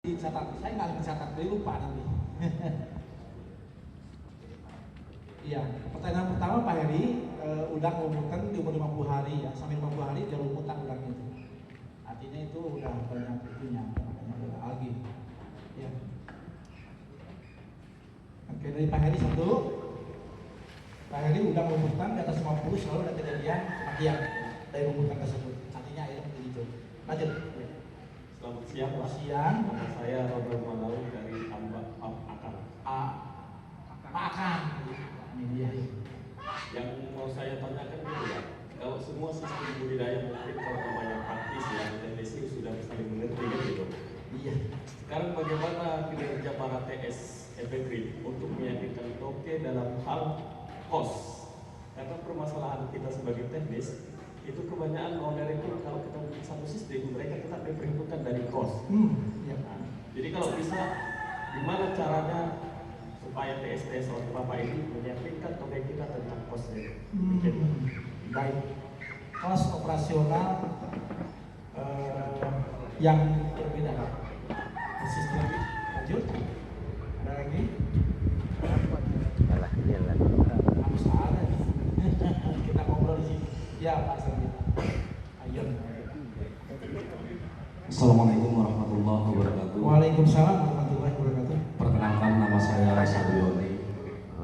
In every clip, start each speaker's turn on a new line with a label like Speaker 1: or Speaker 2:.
Speaker 1: Dicatat, saya nggak mencatat, jadi lupa nanti. Iya, pertanyaan pertama Pak Heri, udang lumutan di umur 50 hari ya, sampai 50 hari dia lumutan udang itu. Artinya itu udah banyak itunya, makanya udah algi. Ya. Oke, dari Pak Heri satu. Pak Heri udang lumutan di atas 50 selalu ada kejadian kematian dari lumutan tersebut. Artinya air menjadi hijau. Lanjut.
Speaker 2: Selamat siang, Pak.
Speaker 1: Siang.
Speaker 2: Nama saya Robert Malau dari Ambak Akan.
Speaker 1: Akan. Ini dia.
Speaker 2: Yang mau saya tanyakan dulu ya, kalau semua sistem budidaya mungkin kalau namanya praktis ya, teknisi sudah saling mengerti kan gitu.
Speaker 1: Iya.
Speaker 2: Sekarang bagaimana kinerja para TS FPG untuk meyakinkan toke dalam hal cost? Karena permasalahan kita sebagai teknis itu kebanyakan owner itu kalau kita bikin satu sistem mereka tetap diperhitungkan dari cost.
Speaker 1: Ya.
Speaker 2: Nah, jadi kalau bisa gimana caranya supaya TS oleh Bapak ini meyakinkan toke kita tentang costnya?
Speaker 1: Baik. Cost operasional yang berbeda. Sistem lagi. Lanjut. Ada lagi?
Speaker 3: Salah dia lagi.
Speaker 1: Harus ada. Kita ngobrol di sini. Ya Pak Selanjutnya. Ayo.
Speaker 4: Assalamualaikum warahmatullahi wabarakatuh.
Speaker 1: Waalaikumsalam warahmatullahi wabarakatuh.
Speaker 4: Perkenalkan, nama saya Sabrioni,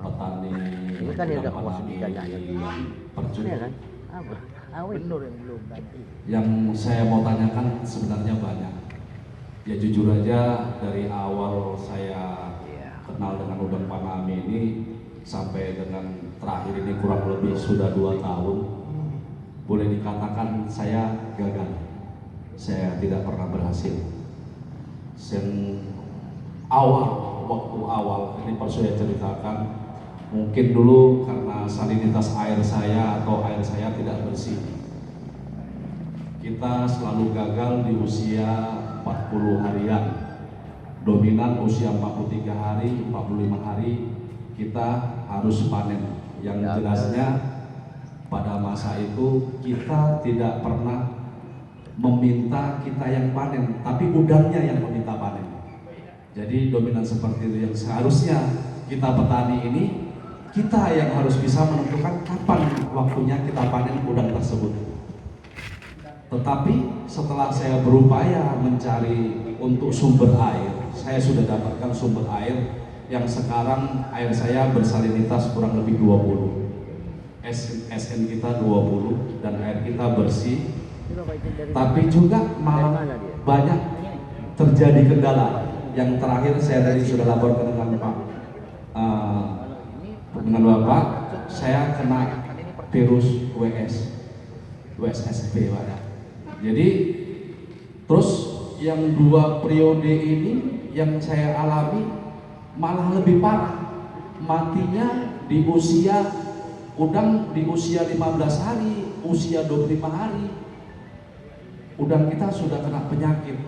Speaker 4: petani.
Speaker 3: Ini kan yang udah kos ditanya dia.
Speaker 4: Percut.
Speaker 3: Ini kan? Apa? Awet nur yang belum ganti.
Speaker 4: Yang saya mau tanyakan sebenarnya banyak. Ya jujur aja dari awal saya kenal dengan udang Paname ini sampai dengan terakhir ini kurang lebih sudah 2 tahun. Boleh dikatakan saya gagal. Saya tidak pernah berhasil. Waktu awal ini perlu saya ceritakan, mungkin dulu karena salinitas air saya atau air saya tidak bersih. Kita selalu gagal di usia 40 harian. Dominan usia 43 hari, 45 hari kita harus panen. Yang jelasnya pada masa itu kita tidak pernah meminta kita yang panen, tapi udangnya yang meminta panen. Jadi dominan seperti itu yang seharusnya kita petani ini, kita yang harus bisa menentukan kapan waktunya kita panen udang tersebut. Tetapi setelah saya berupaya mencari untuk sumber air, saya sudah dapatkan sumber air yang sekarang air saya bersalinitas kurang lebih 20. SN kita 20 dan air kita bersih, tapi juga malah banyak terjadi kendala. Yang terakhir saya tadi sudah laporkan dengan Bapak, saya kena virus WSSP Pak. Jadi terus yang 2 periode ini yang saya alami malah lebih parah, matinya di usia udang di usia 15 hari, usia 25 hari. Udang kita sudah kena penyakit.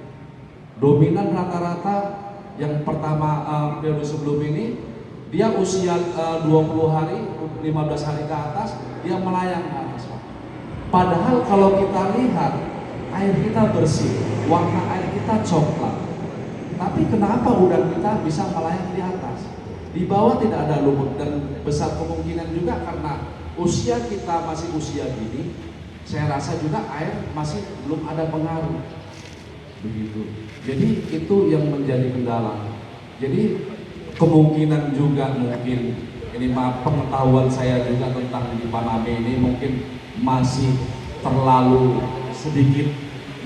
Speaker 4: Dominan rata-rata yang pertama periode sebelum ini, dia usia 20 hari, 15 hari ke atas, dia melayang ke atas. Padahal kalau kita lihat, air kita bersih, warna air kita coklat. Tapi kenapa udang kita bisa melayang di atas? Di bawah tidak ada lumut, dan besar kemungkinan juga karena usia kita masih usia gini, saya rasa juga air masih belum ada pengaruh. Begitu. Jadi itu yang menjadi kendala. Jadi kemungkinan juga mungkin ini pengetahuan saya juga tentang di Paname ini mungkin masih terlalu sedikit.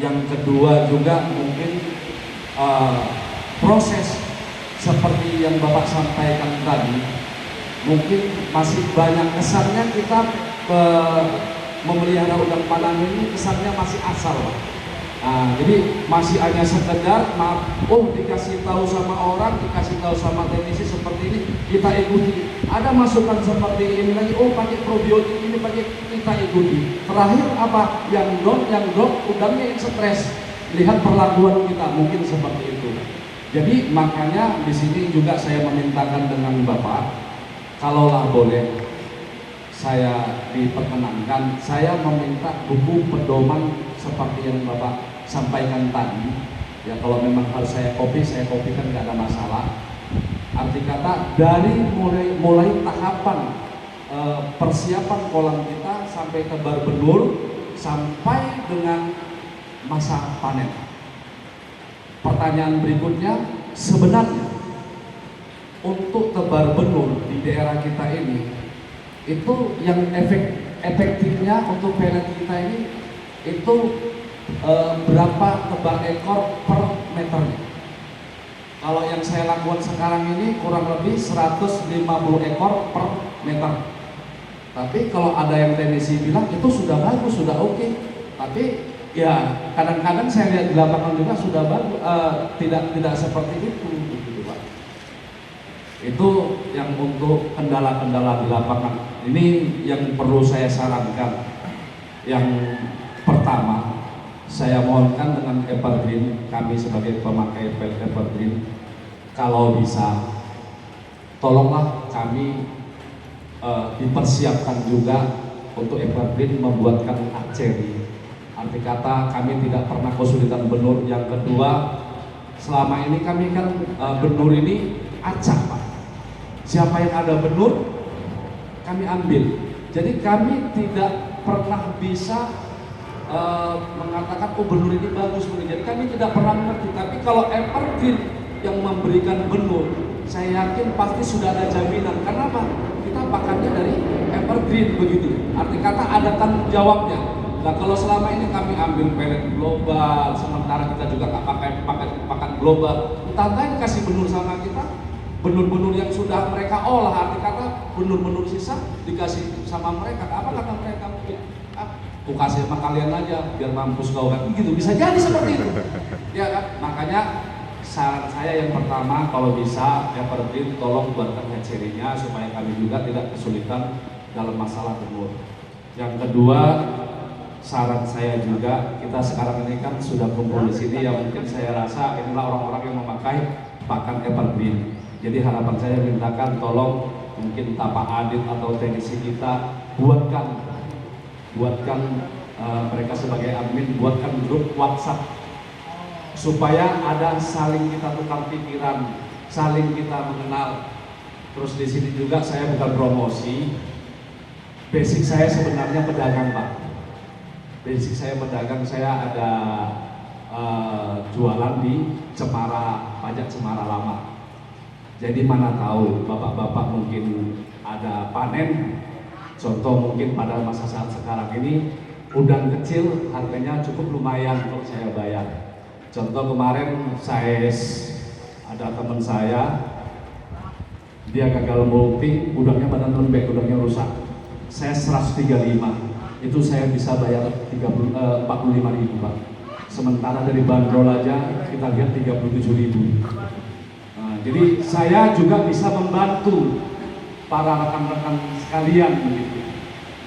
Speaker 4: Yang kedua juga mungkin proses seperti yang Bapak sampaikan tadi, mungkin masih banyak kesannya kita memelihara udang Paname ini kesannya masih asal. Jadi masih hanya sekedar dikasih tahu sama orang, dikasih tahu sama teknisi seperti ini, kita ikuti. Ada masukan seperti ini lagi, pakai probiotik ini, pakai, kita ikuti. Terakhir apa? Yang drop udangnya yang stres. Lihat perlakuan kita, mungkin seperti itu. Jadi makanya di sini juga saya memintakan dengan Bapak, kalaulah boleh saya diperkenankan, saya meminta buku pedoman seperti yang Bapak sampaikan tadi, Ya kalau memang harus saya kopi kan nggak ada masalah. Arti kata dari mulai tahapan persiapan kolam kita sampai tebar benur sampai dengan masa panen. Pertanyaan berikutnya, sebenarnya untuk tebar benur di daerah kita ini itu yang efektifnya untuk pelet kita ini itu berapa tebar ekor per meternya? Kalau yang saya lakukan sekarang ini kurang lebih 150 ekor per meter. Tapi kalau ada yang teknisi bilang itu sudah bagus, sudah oke. Tapi ya kadang-kadang saya lihat di lapangan juga sudah bagus, tidak seperti itu, gitu Pak. Itu yang untuk kendala-kendala di lapangan. Ini yang perlu saya sarankan. Yang pertama, saya mohonkan dengan Evergreen, kami sebagai pemakai Evergreen, kalau bisa, tolonglah kami dipersiapkan juga untuk Evergreen membuatkan archery. Arti kata kami tidak pernah kesulitan benur. Yang kedua, selama ini kami kan benur ini acak Pak. Siapa yang ada benur, kami ambil. Jadi kami tidak pernah bisa mengatakan oh benur ini bagus benur. Jadi kami tidak pernah mengerti. Tapi kalau Evergreen yang memberikan benur, saya yakin pasti sudah ada jaminan. Karena apa? Kita pakannya dari Evergreen begitu. Arti kata ada tanggung jawabnya. Nah kalau selama ini kami ambil pelet global, sementara kita juga nggak pakai pakan global, entah kasih benur sama kita, benur-benur yang sudah mereka olah, arti kata benur-benur sisa dikasih sama mereka. Apa kata mereka mungkin? Aku kasih sama kalian aja biar mampus kau kan begitu, bisa jadi seperti itu ya kan. Makanya saran saya yang pertama, kalau bisa Evergreen tolong buatkan hatchery-nya supaya kami juga tidak kesulitan dalam masalah benur. Yang kedua, saran saya juga, kita sekarang ini kan sudah kumpul di sini, yang mungkin saya rasa inilah orang-orang yang memakai pakan Evergreen. Jadi harapan saya mintakan tolong mungkin Tapak Adit atau teknisi kita buatkan mereka sebagai admin, buatkan grup WhatsApp supaya ada saling kita tukar pikiran, saling kita mengenal. Terus di sini juga saya bukan promosi, basic saya sebenarnya pedagang Pak. Basic saya pedagang, saya ada jualan di Pajak Cemara Lama. Jadi mana tahu bapak-bapak mungkin ada panen. Contoh mungkin pada masa saat sekarang ini udang kecil harganya cukup lumayan untuk saya bayar. Contoh kemarin saya ada teman saya, dia gagal multi, udangnya badan lembek, udangnya rusak. Saya 135, itu saya bisa bayar 45.000 Pak. Sementara dari bandrol aja kita lihat 37.000. Nah, jadi saya juga bisa membantu para rekan-rekan sekalian begitu.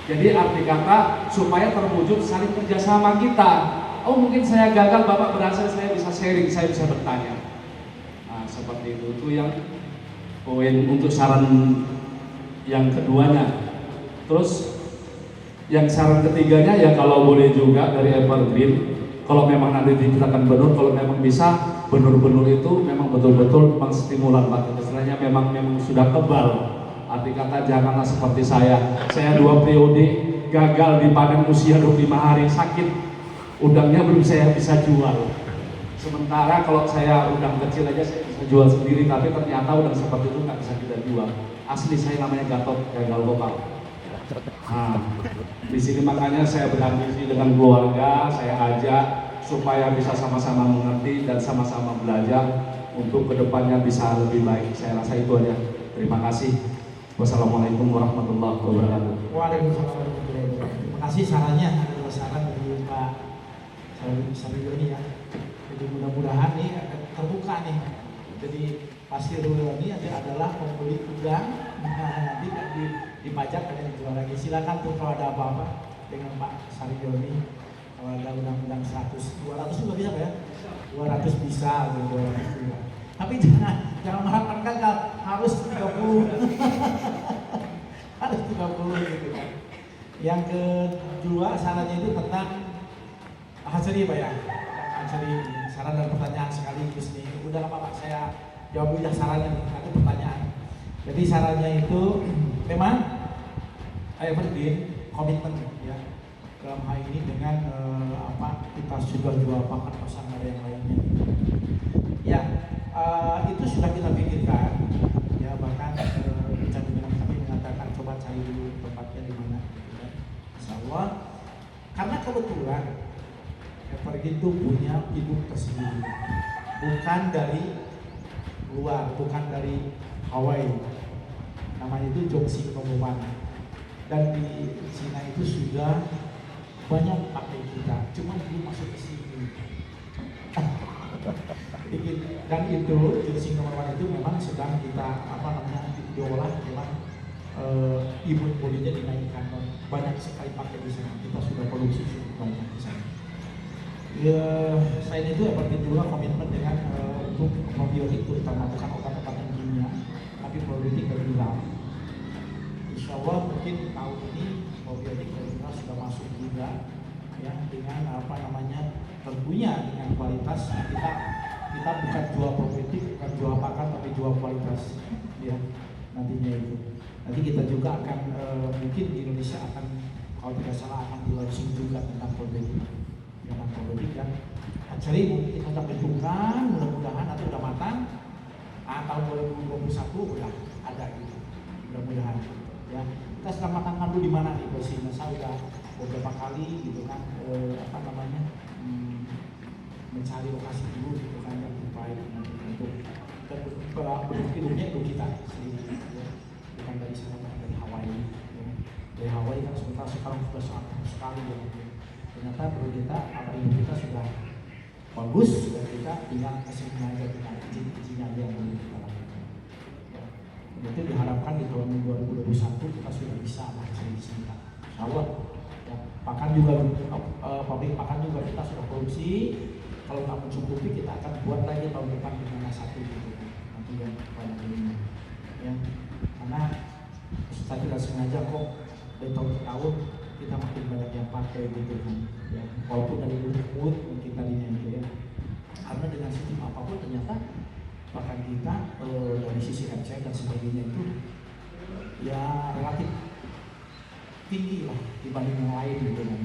Speaker 4: Jadi arti kata supaya terwujud saling kerjasama kita. Oh mungkin saya gagal, bapak berhasil, saya bisa sharing, saya bisa bertanya. Nah seperti itu yang poin untuk saran yang keduanya. Terus yang saran ketiganya ya kalau boleh juga dari Evergreen, kalau memang nanti diciptakan benur, kalau memang bisa benur-benur itu memang betul-betul mengstimulan Pak. Istilahnya memang sudah kebal. Arti kata janganlah seperti saya 2 periode gagal dipanen usia 25 hari, sakit, udangnya belum saya bisa jual. Sementara kalau saya udang kecil aja saya bisa jual sendiri, tapi ternyata udang seperti itu nggak bisa kita jual. Asli saya namanya Gatot, gagal total. Nah, di sini makanya saya berambisi dengan keluarga, saya ajak supaya bisa sama-sama mengerti dan sama-sama belajar untuk kedepannya bisa lebih baik. Saya rasa itu aja. Terima kasih. Wassalamualaikum warahmatullahi wabarakatuh.
Speaker 1: Waalaikumsalam warahmatullahi wabarakatuh. Terima kasih sarannya, adalah saran dari Pak Sarjoni ya. Jadi mudah-mudahan nih terbuka nih. Jadi Pak Sarjoni adalah pembeli udang, nanti dipajak dan dijual lagi. Silakan tuh kalau ada apa-apa dengan Pak Sarjoni. Kalau ada undang-undang 100, 200 juga bisa Pak ya? 200 bisa, 200 juga. Tapi jangan mengharapkan gagal, harus 30. Harus 30 gitu kan. Yang kedua sarannya itu tentang hatchery Pak ya. Hatchery saran dan pertanyaan sekaligus nih. Udah lama Pak saya jawab udah sarannya nih, ada pertanyaan. Jadi sarannya itu memang Evergreen komitmen ya dalam hal ini dengan kita sudah jual paket pasang ada yang lainnya. Ya itu sudah kita pikirkan ya, bahkan bisa dibilang kami mengatakan coba cari dulu tempatnya di mana gitu kan. Insya Allah karena kebetulan Evergreen itu punya hidup tersendiri, bukan dari luar, bukan dari Hawaii. Namanya itu Jongsi Nomoman. Dan di Cina itu sudah banyak pakai kita, cuma belum masuk ke sini. Dan itu Jongsi Nomoman itu memang sedang kita diolah, memang imun-imunnya dinaikkan. Banyak sekali pakai di sana. Kita sudah produksi cukup banyak di sana. Ya, selain itu Evergreen juga komitmen dengan untuk probiotik, terutama bukan obat-obatan kimia, tapi probiotik dari mineral. Insya Allah mungkin tahun ini probiotik dari mineral sudah masuk juga, ya dengan tentunya dengan kualitas. Kita bukan jual probiotik, bukan jual pakan, tapi jual kualitas, ya nantinya itu. Nanti kita juga akan mungkin di Indonesia akan, kalau tidak salah akan di launching juga tentang probiotik. Dengan probiotik dan hatchery mungkin kita sudah bentukan, mudah-mudahan atau sudah matang. Tahun 2021 sudah ada gitu, mudah-mudahan. Ya, kita sedang matangkan dulu di mana nih posisinya. Saya sudah beberapa kali gitu kan, mencari lokasi dulu gitu kan yang terbaik untuk bentuknya itu kita sendiri, ya. Bukan dari sana, bukan dari Hawaii. Ya. Dari Hawaii kan sekarang sudah sangat sekali ya. Ternyata perlu kita, kita sudah bagus dan kita tinggal kesempatan aja kita izin aja yang boleh kita lakukan. Ya. Itu diharapkan di tahun 2021 kita sudah bisa di sini. Insya Allah. Ya. Pakan juga pabrik pakan juga kita sudah produksi. Kalau nggak mencukupi kita akan buat lagi tahun depan dengan satu gitu. Nanti yang banyak ini. Ya. Karena saya tidak sengaja kok dari tahun ke tahun kita makin banyak yang pakai gitu kan, ya walaupun dari mulut kita itu ya, karena dengan sistem apapun ternyata bahkan kita dari sisi MC dan sebagainya itu ya relatif tinggi lah dibanding yang lain gitu kan,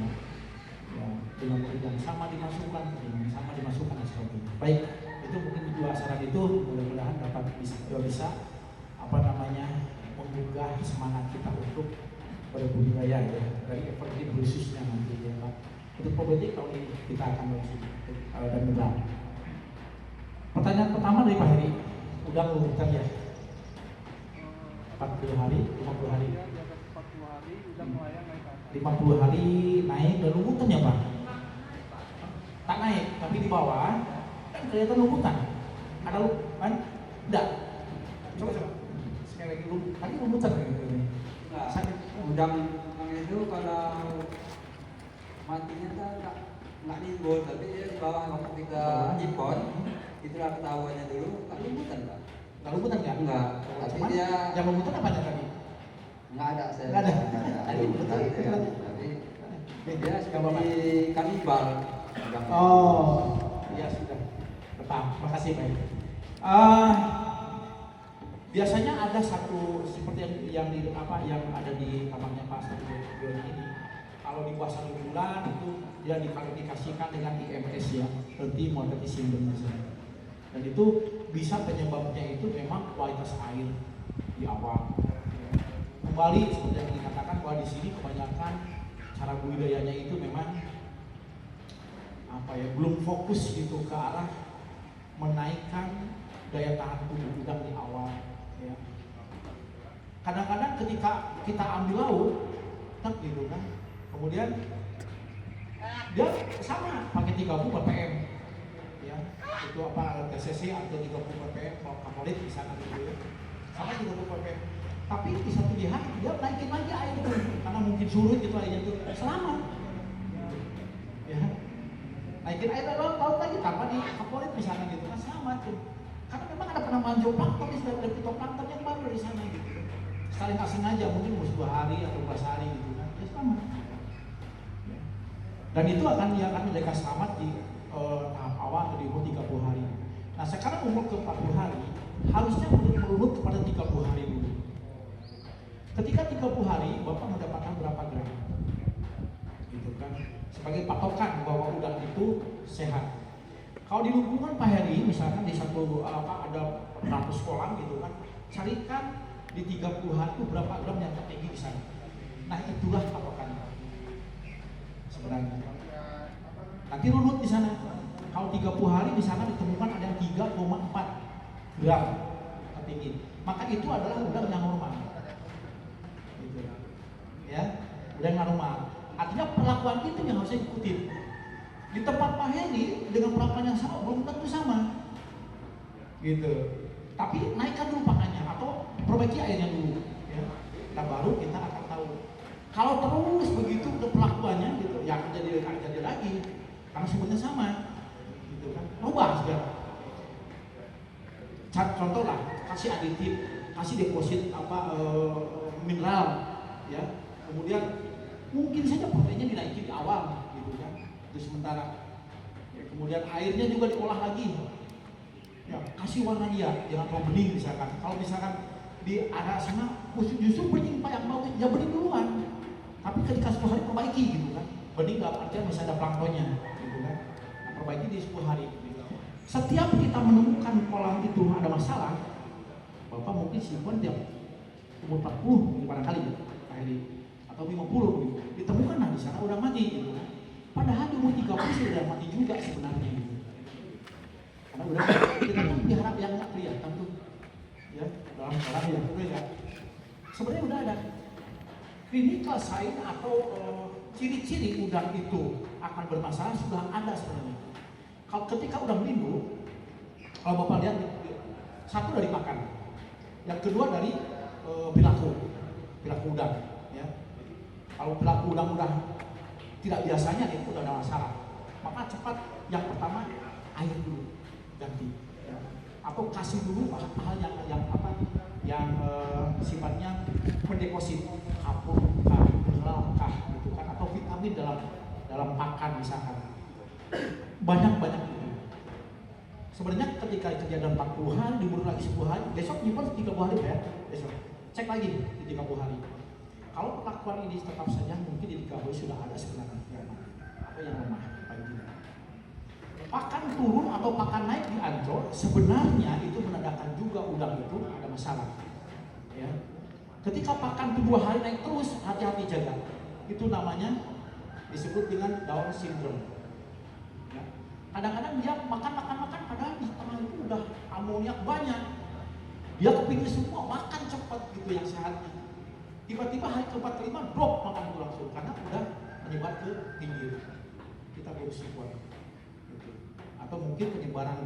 Speaker 1: ya dengan murid yang sama dimasukkan dan sebagainya. Baik, itu mungkin dua saran itu mudah-mudahan dapat bisa menggugah semangat kita untuk berbudidaya ya, dari Evergreen khususnya nanti ya Pak. Untuk probiotik tahun ini kita akan launching dan benar. Pertanyaan pertama dari Pak Heri, udah ngurutkan ya? 40 hari, 50 hari? 50 hari naik dan lumutan ya Pak? Tak naik, tapi di bawah kan kelihatan lumutan. Ada kan? Enggak. Coba sekali lagi tadi lumutan gitu. Sakit.
Speaker 5: Udang itu kalau matinya kan nggak nimbul, tapi dia di bawah waktu kita impor itulah ketahuannya dulu kan lumutan Pak.
Speaker 1: Nggak lumutan nggak?
Speaker 5: Enggak. Tapi dia
Speaker 1: yang lumutan apa tadi?
Speaker 5: Nggak ada saya.
Speaker 1: Nggak ada.
Speaker 5: Tadi tapi dia seperti kanibal.
Speaker 1: Oh, iya sudah. Tetap. Makasih Pak. Biasanya ada satu seperti yang ada di kamarnya Pak Stadion ini. Kalau di bawah 1 bulan itu dia dikualifikasikan dengan IMS ya, Healthy Mortality Syndrome. Dan itu bisa penyebabnya itu memang kualitas air di awal. Kembali seperti yang dikatakan bahwa di sini kebanyakan cara budidayanya itu memang belum fokus gitu ke arah menaikkan daya tahan tubuh udang di awal. Ya. Kadang-kadang ketika kita ambil laut, gitu kan, kemudian dia sama pakai 30 ppm, ya itu TCC atau 30 ppm kapolit di sana gitu ya, sama 30 ppm. Tapi di satu pihak dia naikin lagi air itu, karena mungkin surut gitu airnya itu selamat, ya naikin air laut lagi tanpa di kapolit di sana gitu kan selamat tuh. Karena memang ada penambahan zooplankton di sana, dari fitoplankton yang baru dari sana gitu. Saling asing aja, mungkin harus 2 hari atau 12 hari gitu kan, ya selamat. Dan itu akan memberikan selamat di tahap awal. awal di umur 30 hari. Nah sekarang umur ke 40 hari harusnya merunut kepada 30 hari dulu. Ketika 30 hari Bapak mendapatkan berapa gram? Gitu kan. Sebagai patokan bahwa udang itu sehat. Kalau di lingkungan Pak Heri, misalkan di satu ada 100 kolam gitu kan, carikan di 30 hari itu berapa gram yang tertinggi di sana. Nah itulah patokannya sebenarnya. Nanti runut di sana. Kalau 30 hari di sana ditemukan ada yang 3,4 gram tertinggi. Maka itu adalah udang yang normal. Gitu. Ya, udang yang normal. Artinya perlakuan itu yang harusnya diikuti. Di tempat Pak Heri dengan perlakuan yang sama belum tentu sama. Gitu. Tapi naikkan dulu pakannya atau perbaiki airnya dulu. Ya. Nah baru kita akan tahu. Kalau terus begitu perlakuannya gitu, ya akan jadi lagi. Karena sumbernya sama. Gitu kan. Rubah segala. Contoh lah, kasih aditif, kasih deposit mineral, ya. Kemudian mungkin saja proteinnya dinaikin di awal, gitu kan. Itu sementara. Ya, kemudian airnya juga diolah lagi. Ya, kasih warna dia, jangan mau bening misalkan. Kalau misalkan di arah sana justru bening Pak yang bagus, ya bening duluan. Tapi ketika 10 hari perbaiki gitu kan. Bening nggak artinya bisa ada planktonnya, gitu kan. Nah, perbaiki di 10 hari. Gitu. Setiap kita menemukan kolam itu ada masalah, Bapak mungkin simpan tiap umur 40 barangkali ya, atau 50 gitu. Ditemukan nah di sana udah mati gitu kan. Padahal di umur 30 sudah mati juga sebenarnya gitu. Karena udah kita kan diharap yang nggak kelihatan tuh. Ya, dalam kolam ya, udah ya. Sebenarnya udah ada clinical sign atau ciri-ciri udang itu akan bermasalah sudah ada sebenarnya. Kalau ketika udang lindung, kalau Bapak lihat satu dari makan, yang kedua dari perilaku udang. Ya. Kalau perilaku udang udah tidak biasanya itu udah ada masalah. Maka cepat yang pertama air dulu ganti. Ya. Atau kasih dulu hal yang sifatnya mendeposit kapur, mineral, gitu kan, atau vitamin dalam pakan misalkan. Banyak itu. Sebenarnya ketika kejadian 40 hari, diburu lagi 10 hari, besok nyimpan 30 hari ya, besok. Cek lagi di 30 hari. Kalau perlakuan ini tetap saja mungkin di 30 hari sudah ada sebenarnya apa yang lemah, paling tidak. Pakan turun atau pakan naik di ancol sebenarnya itu menandakan juga udang itu ada masalah. Ya. Ketika pakan 2 hari naik terus, hati-hati jaga. Itu namanya disebut dengan Down syndrome. Ya. Kadang-kadang dia makan padahal di tengah itu udah amoniak banyak. Dia kepingin semua makan cepat gitu yang sehatnya. Tiba-tiba hari keempat kelima drop makan itu langsung karena udah menyebar ke pinggir. Kita belum support. Gitu. Atau mungkin penyebaran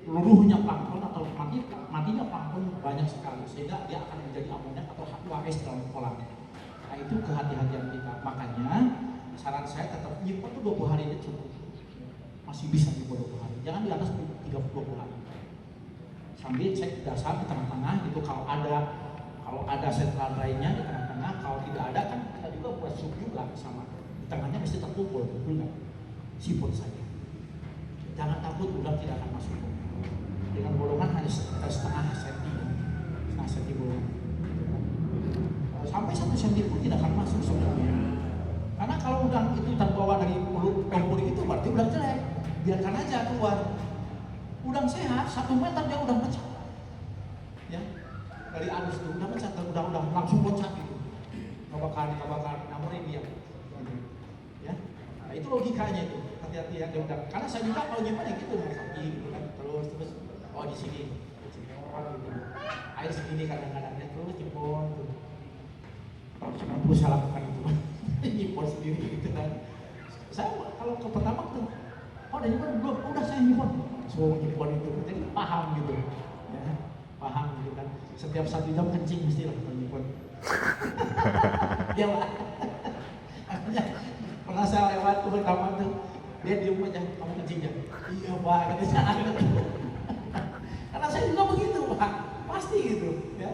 Speaker 1: luruhnya plankton atau matinya plankton banyak sekali sehingga dia akan menjadi amoniak atau H2S dalam kolam. Nah itu kehati-hatian kita. Makanya saran saya tetap nyimpan tuh 20 hari aja cukup. Masih bisa nyimpan 20 hari. Jangan di atas 30 hari. Sambil cek dasar di tengah-tengah itu kalau ada sentral lainnya di tengah-tengah, kalau tidak ada kan kita juga buat sup juga sama. Di tengahnya mesti terkumpul, betul nggak? Siput saja. Jangan takut udang tidak akan masuk. Dengan bolongan hanya setengah senti bolongan. Sampai 1 senti pun tidak akan masuk sebenarnya. Karena kalau udang itu terbawa dari mulut kompor itu berarti udang jelek. Biarkan aja keluar. Udang sehat 1 meter dia udah pecah. Ya, dari arus itu udah pecah, udah langsung loncat gitu. Kebakar, namun dia. Ya, nah itu logikanya itu. Hati-hati ya, udang. Karena saya juga kalau gimana gitu kaki gitu kan, terus oh di sini, gitu. Air segini kadang-kadang ya terus jempol tuh. Cuma berusaha lakukan itu, nyipol sendiri gitu kan. Saya kalau ke pertama tuh, oh udah nyipol belum, udah saya nyipol. So nyipol itu, jadi paham gitu, ya, paham gitu kan. Setiap 1 jam kencing mesti lah kalau nyipol. Ya Pak. Pernah saya lewat ke pertama tuh, dia diem aja, kamu kencing ya? Iya Pak, katanya. Karena saya juga begitu Pak, pasti gitu, ya,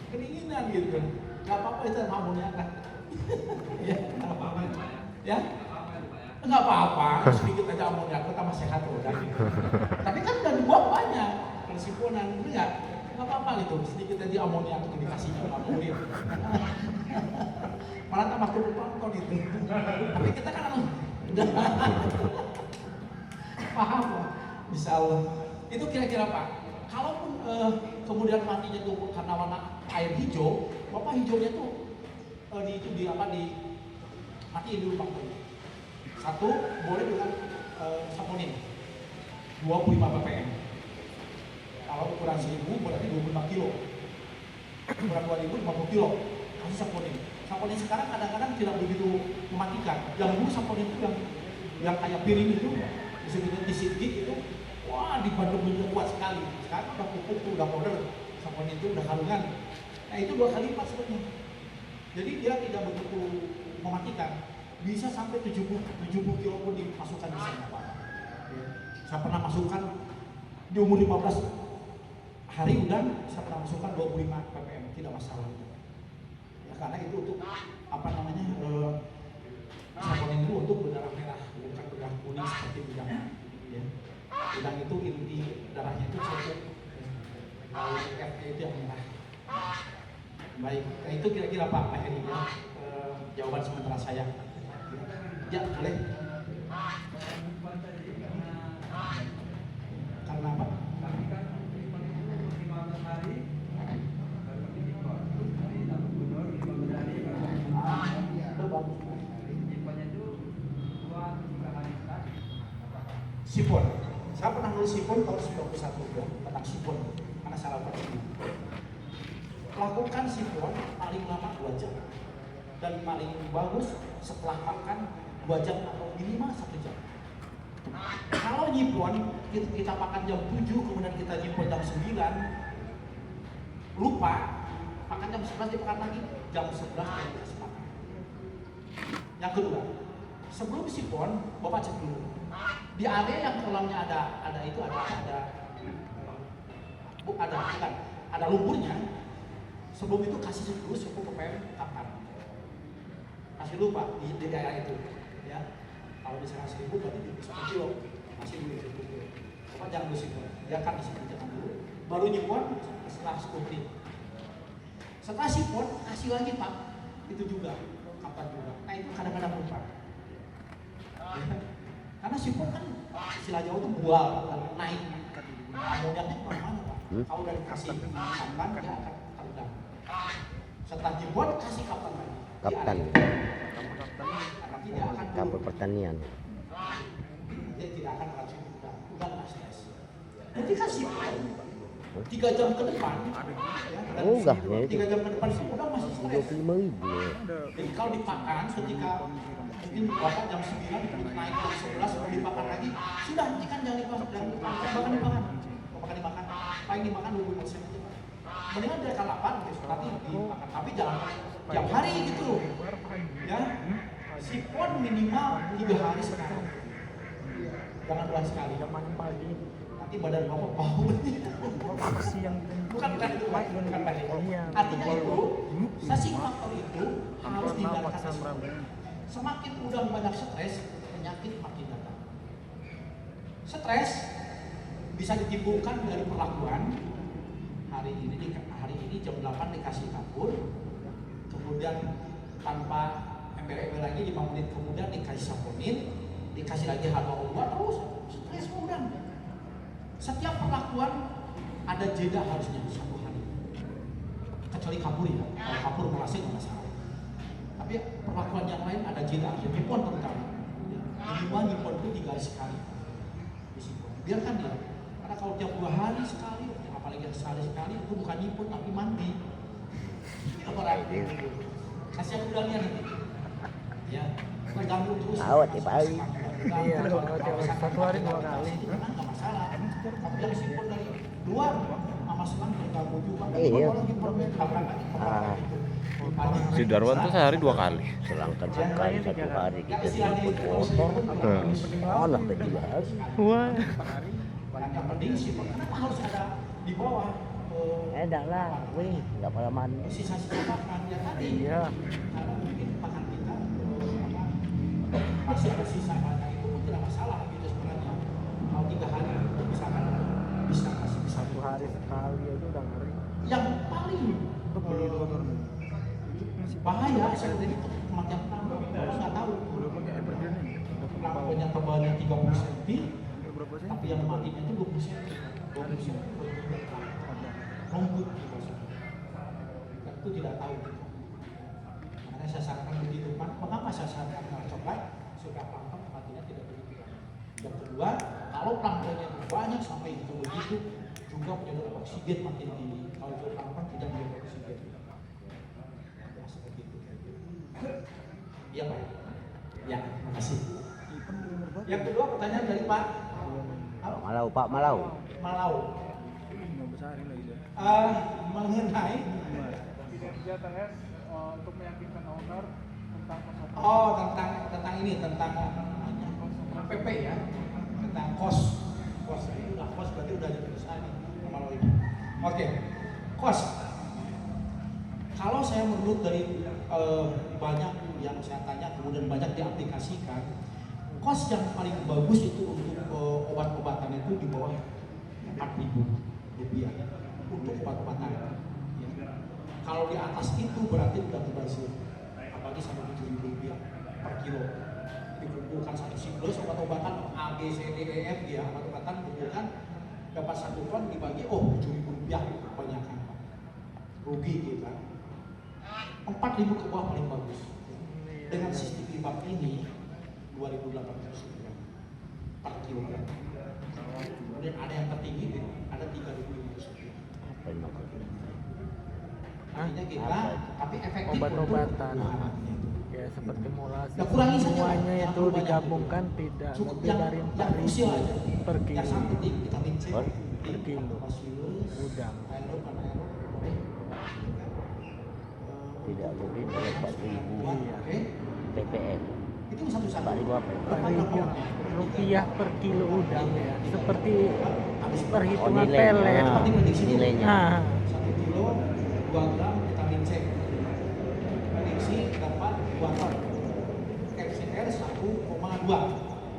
Speaker 1: kedinginan gitu. Gak apa-apa itu amoniak kan. Ya, gak apa-apa ya. Ya? Enggak apa-apa, sedikit aja amoniak tambah sehat loh kan. Tapi kan udah dibuang banyak pensipunan, enggak apa-apa gitu, sedikit aja amoniak itu dikasih sama murid. Malah tambah kurang itu. Tapi kita kan udah paham lah, insya Allah. Itu kira-kira Pak. Kalaupun kemudian matinya itu karena warna air hijau, Bapak hijaunya tuh di matiin dulu Pak. Satu, boleh dengan saponin 25 ppm. Kalau ukuran 1000 berarti 25 kilo. Ukuran 2000 50 kilo. Kasih saponin. Saponin sekarang kadang-kadang tidak begitu mematikan. Yang dulu saponin itu yang kayak piring itu, disebutnya disit-git itu, wah dibantu kuat sekali. Sekarang udah pupuk tuh, udah powder. Saponin itu udah kalungan. Nah itu 2 kali lipat sebenarnya. Jadi dia tidak begitu mematikan. Bisa sampai 70 kilo pun dimasukkan di sana Pak. Saya pernah masukkan di umur 15 hari udang, saya pernah masukkan 25 ppm, tidak masalah. Ya, karena itu untuk apa namanya saponin dulu untuk berdarah merah, bukan berdarah kuning seperti udang. Ya. Udang itu inti darahnya itu satu, kalau FT itu yang merah. Baik, nah itu kira-kira Pak Heri ya, jawaban sementara saya. Ya, boleh. Karena apa?
Speaker 5: Kami kan impon itu 15 hari baru impon. Dari tahun gubernur 15 hari baru
Speaker 1: Bagus.
Speaker 5: imponnya itu 2-3 hari sekali.
Speaker 1: Sipon. Saya pernah nulis sipon tahun 91 ya, tentang sipon. Karena saya lakukan ini. Lakukan sipon paling lama 2 jam. Dan paling bagus setelah makan 2 jam atau minimal 1 jam. Kalau nyipon, kita makan jam 7, kemudian kita nyipon jam 9, lupa, makan jam 11 dimakan lagi, jam 11 baru dikasih makan. Yang kedua, sebelum sipon, Bapak cek dulu. Di area yang kolamnya ada lumpurnya, sebelum itu kasih dulu suhu ppm kapan. Kasih dulu Pak di daerah itu, ya. Kalau misalnya 1000 berarti di 10 kilo, masih dulu 10 kilo. Bapak jangan dulu sipon, biarkan di sini jangan dulu. Baru nyipon setelah 10 menit. Setelah sipon kasih lagi Pak, itu juga kapan juga. Nah itu kadang-kadang lupa. Ya. Karena sipon kan istilah Jawa itu bual, naik. Amoniaknya kemana-mana Pak. Kalau udah dikasih kapan dia akan terbang. Setelah nyipon kasih kapan lagi.
Speaker 3: Kapten.
Speaker 1: Karena tidak akan
Speaker 3: Kampung pertanian.
Speaker 1: dia tidak akan meracuni udang nggak stres. Jadi kasih 3 jam ke depan, ya,
Speaker 3: Oh, enggak, ya itu.
Speaker 1: 3 jam ke depan udang masih stres.
Speaker 3: 25.000 ya.
Speaker 1: Jadi kalau dipakan ketika mungkin Bapak jam 9 naik jam 11 mau dipakan lagi, sudah hentikan jangan dipakan, dimakan. Paling dimakan 20% aja Pak. Mendingan dia akan lapar, nanti dimakan. Tapi jangan tiap hari gitu, ya. Sipon minimal 3 hari sekali. Jangan 2 hari sekali. Nanti badan Bapak bau. Bukan itu, Pak. Bukan Pak. Artinya itu, sasi faktor itu harus dihindarkan. Semakin udang banyak stres, penyakit makin datang. Stres bisa ditimbulkan dari perlakuan. Hari ini jam 8 dikasih kapur, kemudian tanpa ember-ember lagi 5 menit kemudian dikasih saponin, dikasih lagi H2O2 terus stres udang. Setiap perlakuan ada jeda harusnya 1 hari. Kecuali kapur ya, kalau kapur merasa nggak masalah. Tapi perlakuan yang lain ada jeda, nyipon terutama. Minimal nyipon itu 3 hari sekali. Biarkan dia. Karena kalau tiap 2 hari sekali, apalagi sehari sekali itu bukan nyipon tapi mandi. Kasih aku udangnya nanti. Ya, terganggu terus.
Speaker 3: Awet tiap hari.
Speaker 1: Iya, kalau 1 hari 2 kali. Nggak masalah. Tapi yang simpon dari luar, Mama senang terganggu juga.
Speaker 3: Iya.
Speaker 1: Ah.
Speaker 6: Si Darwan tuh sehari 2 kali.
Speaker 3: Selangkan sekali 1 hari kita jemput motor. Mana kejelas.
Speaker 6: Wah.
Speaker 1: Yang penting simpon, kenapa harus ada di bawah?
Speaker 3: Dah lah, wih, nggak pernah mandi.
Speaker 1: Sisa-sisa makan ya tadi.
Speaker 3: Iya.
Speaker 1: Karena mungkin makan kita masih ada sisa banyak itu pun tidak masalah gitu sebenarnya. Kalau 3 hari misalkan bisa masih bisa
Speaker 7: 1 hari sekali aja udah ngeri.
Speaker 1: yang paling
Speaker 7: Untuk beli 2 ton.
Speaker 1: bahaya saya itu kematian pertama orang nggak tahu
Speaker 7: Udah pakai evergreen ini.
Speaker 1: lampunya tebalnya 30 cm
Speaker 7: Berapa sih?
Speaker 1: tapi yang matinya itu 20 cm 20 cm rumput gitu itu tidak tahu gitu. Makanya saya sarankan begitu Pak. Mengapa saya sarankan kalau coklat suka plankton matinya tidak begitu. Yang kedua, kalau planktonnya itu banyak sampai itu begitu juga menyedot oksigen makin tinggi. Kalau itu plankton tidak menyedot oksigen. Ya seperti itu. Iya Pak. Ya, terima kasih. Yang kedua pertanyaan dari Pak
Speaker 3: Malau Pak, Malau.
Speaker 1: Malau.
Speaker 7: Mau besarin lagi dia.
Speaker 1: Mengenai
Speaker 7: Dia TS untuk meyakinkan owner tentang pasokan.
Speaker 1: oh tentang ini tentang apa namanya PP ya tentang kos ini udah kos berarti udah jadi perusahaan nih kalau ini oke kos kalau saya menurut dari banyak yang saya tanya kemudian banyak diaplikasikan kos yang paling bagus itu untuk obat-obatan itu di bawah 4.000 rupiah untuk obat-obatan ya. Kalau di atas itu berarti udah berbazir apalagi sampai 7.000 rupiah per kilo dikumpulkan satu siklus obat-obatan A, B, C, D, E, F ya obat-obatan kumpulkan dapat 1 ton dibagi 7.000 rupiah kebanyakan rugi kita 4.000 ke bawah paling bagus dengan sistem IBAP ini 2.800 rupiah per kilogram kemudian ada yang tertinggi ada 3.500 rupiah
Speaker 3: Apa yang maksudnya?
Speaker 1: artinya kita tapi efektif
Speaker 7: Obat-obatan.
Speaker 1: untuk
Speaker 7: Ya seperti molasi.
Speaker 1: Ya, kurangi saja.
Speaker 7: Semuanya
Speaker 1: Jangan
Speaker 7: itu
Speaker 1: banyak.
Speaker 7: digabungkan tidak
Speaker 1: cukup
Speaker 7: lebih dari
Speaker 1: yang krusial aja
Speaker 7: 4.000 per
Speaker 1: yang
Speaker 7: kilo.
Speaker 1: sangat penting vitamin C
Speaker 3: Per
Speaker 7: kilo.
Speaker 1: Bacillus,
Speaker 7: Udang.
Speaker 1: aerob, anaerob,
Speaker 3: Tidak lebih dari 4.000
Speaker 1: oke
Speaker 3: ppm.
Speaker 1: itu satu-satu
Speaker 3: 4.000 apa?
Speaker 7: 4.000 rupiah per kilo udang ya. Seperti
Speaker 1: habis
Speaker 7: perhitungan
Speaker 3: nilainya.
Speaker 7: pelet.
Speaker 3: Ah, nilainya.
Speaker 7: Nah,
Speaker 1: 1 kilo 2 gram vitamin C prediksi dapat 2 ton FCR 1,2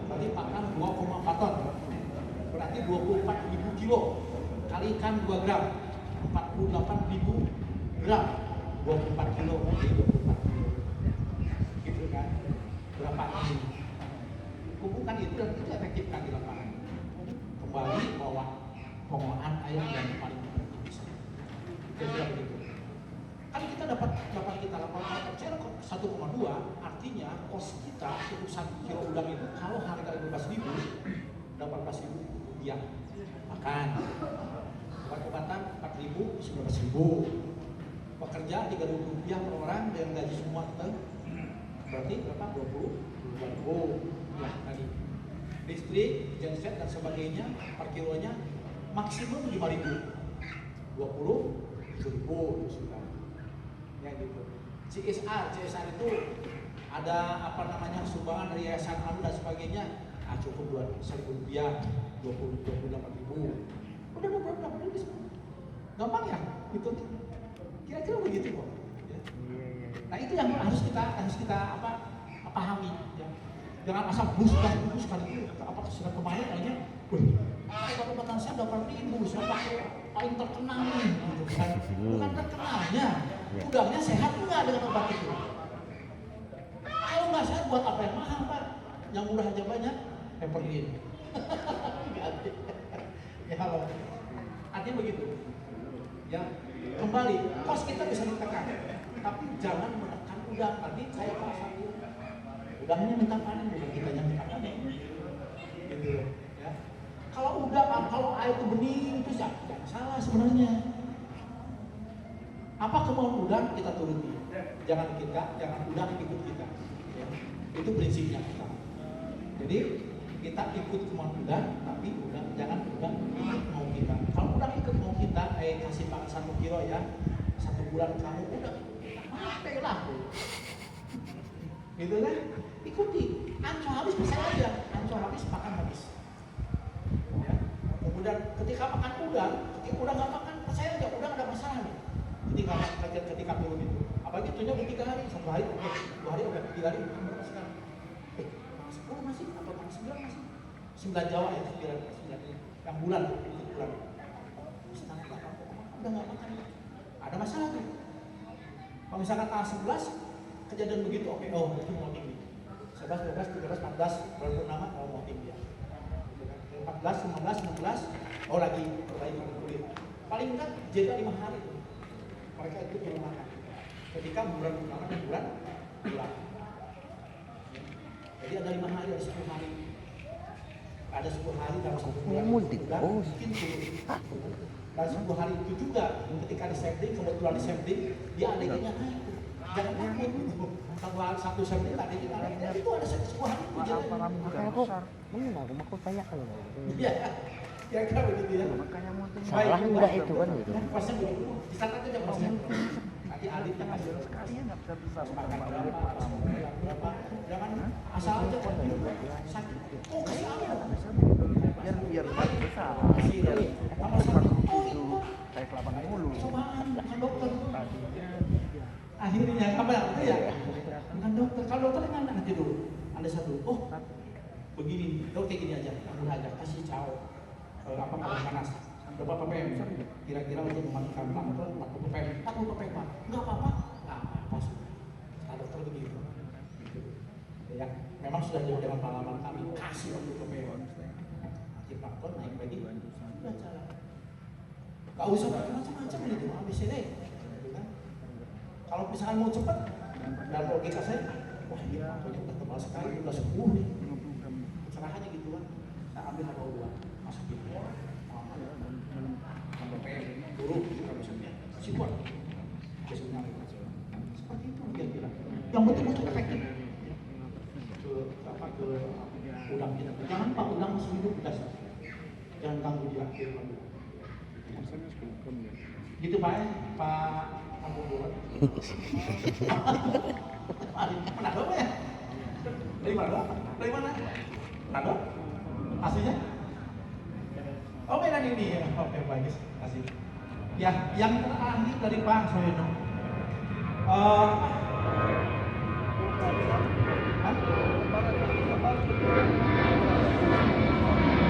Speaker 1: berarti pakan 2,4 ton berarti 24.000 kilo kalikan 2 gram 48.000 gram 24 kilo jadi 24 kilo gitu kan berapa ini kumpulkan itu dan itu efektifkan di lapangan kembali bawa pengolahan air yang paling penting bisa kira-kira begitu kan kita dapat kita lapangan percaya 1,2 artinya kos kita untuk 1 kilo udang itu kalau harga 15.000 18.000 rupiah makan obat-obatan 4.000 19.000 pekerja 3.000 rupiah per orang dengan gaji semua berarti berapa 22.000 ya tadi listrik genset dan sebagainya per kilonya maksimum 5.000 27.000 sudah ya gitu CSR itu ada apa namanya sumbangan dari yayasan anu dan sebagainya cukup 1.000 rupiah 28.000 udah 28.000 semua gampang ya gitu kira-kira begitu kok ya. Nah itu yang harus kita apa pahami ya. Jangan asal bus kali itu apa sudah kemarin kayaknya obat-obatan saya 8.000 saya pakai paling terkenal nih gitu kan bukan terkenalnya udangnya sehat enggak dengan obat itu kalau nggak sehat buat apa yang mahal Pak yang murah aja banyak Evergreen ya kalau artinya begitu ya kembali kos kita bisa ditekan tapi jangan menekan udang tadi saya pasang udangnya minta panen bukan kita yang minta panen gitu ya kalau udang kalau air itu bening itu jangan salah sebenarnya apa kemauan udang kita turuti jangan udang ikut kita ya. Itu prinsipnya kita jadi kita ikut kemauan udang tapi jangan udang ikut mau kita kalau udang ikut mau kita kasih pakan 1 kilo ya 1 bulan kamu udah mati lah gitu kan ikuti ancur habis percaya aja ancur habis pakan habis ya. Kemudian ketika makan udang ketika udang nggak makan percaya aja udang ada masalah nih ketika turun itu apalagi turunnya 3 hari 1 hari oke 2 hari oke 3 hari sekarang 10 masih atau tanggal 9 masih 9 Jawa ya 9 yang bulan tanggal 8 udah nggak makan ada masalah tuh. Kalau misalkan tanggal 11 kejadian begitu oke itu mau tinggi 11, 12, 13, 14 bulan purnama mau tinggi ya 14, 15, 16 lagi perbaiki kulit paling enggak jeda 5 hari tuh. Mereka itu belum makan ketika bulan purnama dan bulan jadi ada 5 hari, ada 10 hari ada 10 hari dalam 1 bulan mungkin turun dan 10 hari itu juga ketika di sampling, kebetulan di sampling dia adegannya naik jangan takut satu sampling adegan naik itu ada 10 hari itu jalan
Speaker 3: aku mau tanya kalau
Speaker 1: iya kira-kira begitu ya
Speaker 3: salah enggak itu kan gitu
Speaker 1: pasnya begitu dicatat aja pasnya nanti adiknya kasih
Speaker 7: sekalian nggak bisa
Speaker 1: makan berapa jangan asal aja kan sakit kasih apa
Speaker 7: biar besar
Speaker 1: kasih sama sakit itu
Speaker 7: kayak 80
Speaker 1: cobaan bukan dokter akhirnya apa itu ya bukan dokter kalau dokter kan nanti dulu ada satu begini dokter kayak gini aja ambil aja kasih caw panas berapa ppm kira-kira untuk mematikan kanker 40 ppm 40 ppm pak nggak apa-apa nah dokter begitu ya memang sudah jauh dengan pengalaman kami kasih 40 ppm nanti faktor naik lagi sudah jalan nggak usah macam-macam gitu ABCD gitu kan kalau misalkan mau cepat dan logika saya wah ini faktornya udah tebal sekali udah 10 nih cerahannya gitu kan saya ambil harga dua masukin turun misalnya masih kuat biasanya seperti itu kira-kira yang betul-betul efektif ke udang kita jangan pak udang masih hidup udah jangan ganggu dia gitu pak Ampun Buat Manado ya dari mana Manado aslinya oh Medan ini ya oke bagus kasih ya yang terakhir dari Pak Soyono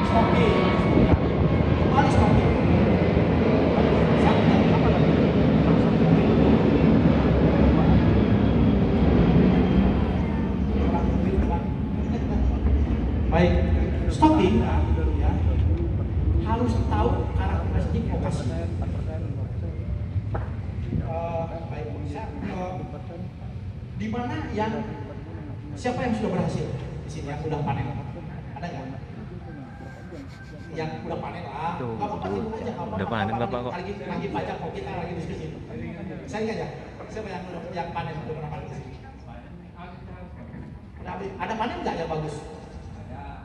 Speaker 1: Stoki mana Stoki baik Stoki ya harus tahu karakteristik vokasi. Baik, di mana yang siapa yang sudah berhasil di sini yang udah panen? Ada nggak? Yang udah panen lah. Nggak apa-apa tidur aja.
Speaker 6: Udah panen Bapak kok.
Speaker 1: Lagi pajak kok kita lagi diskusi. Saya nggak ya. Siapa yang panen udah pernah panen di sini? Ada panen nggak yang bagus?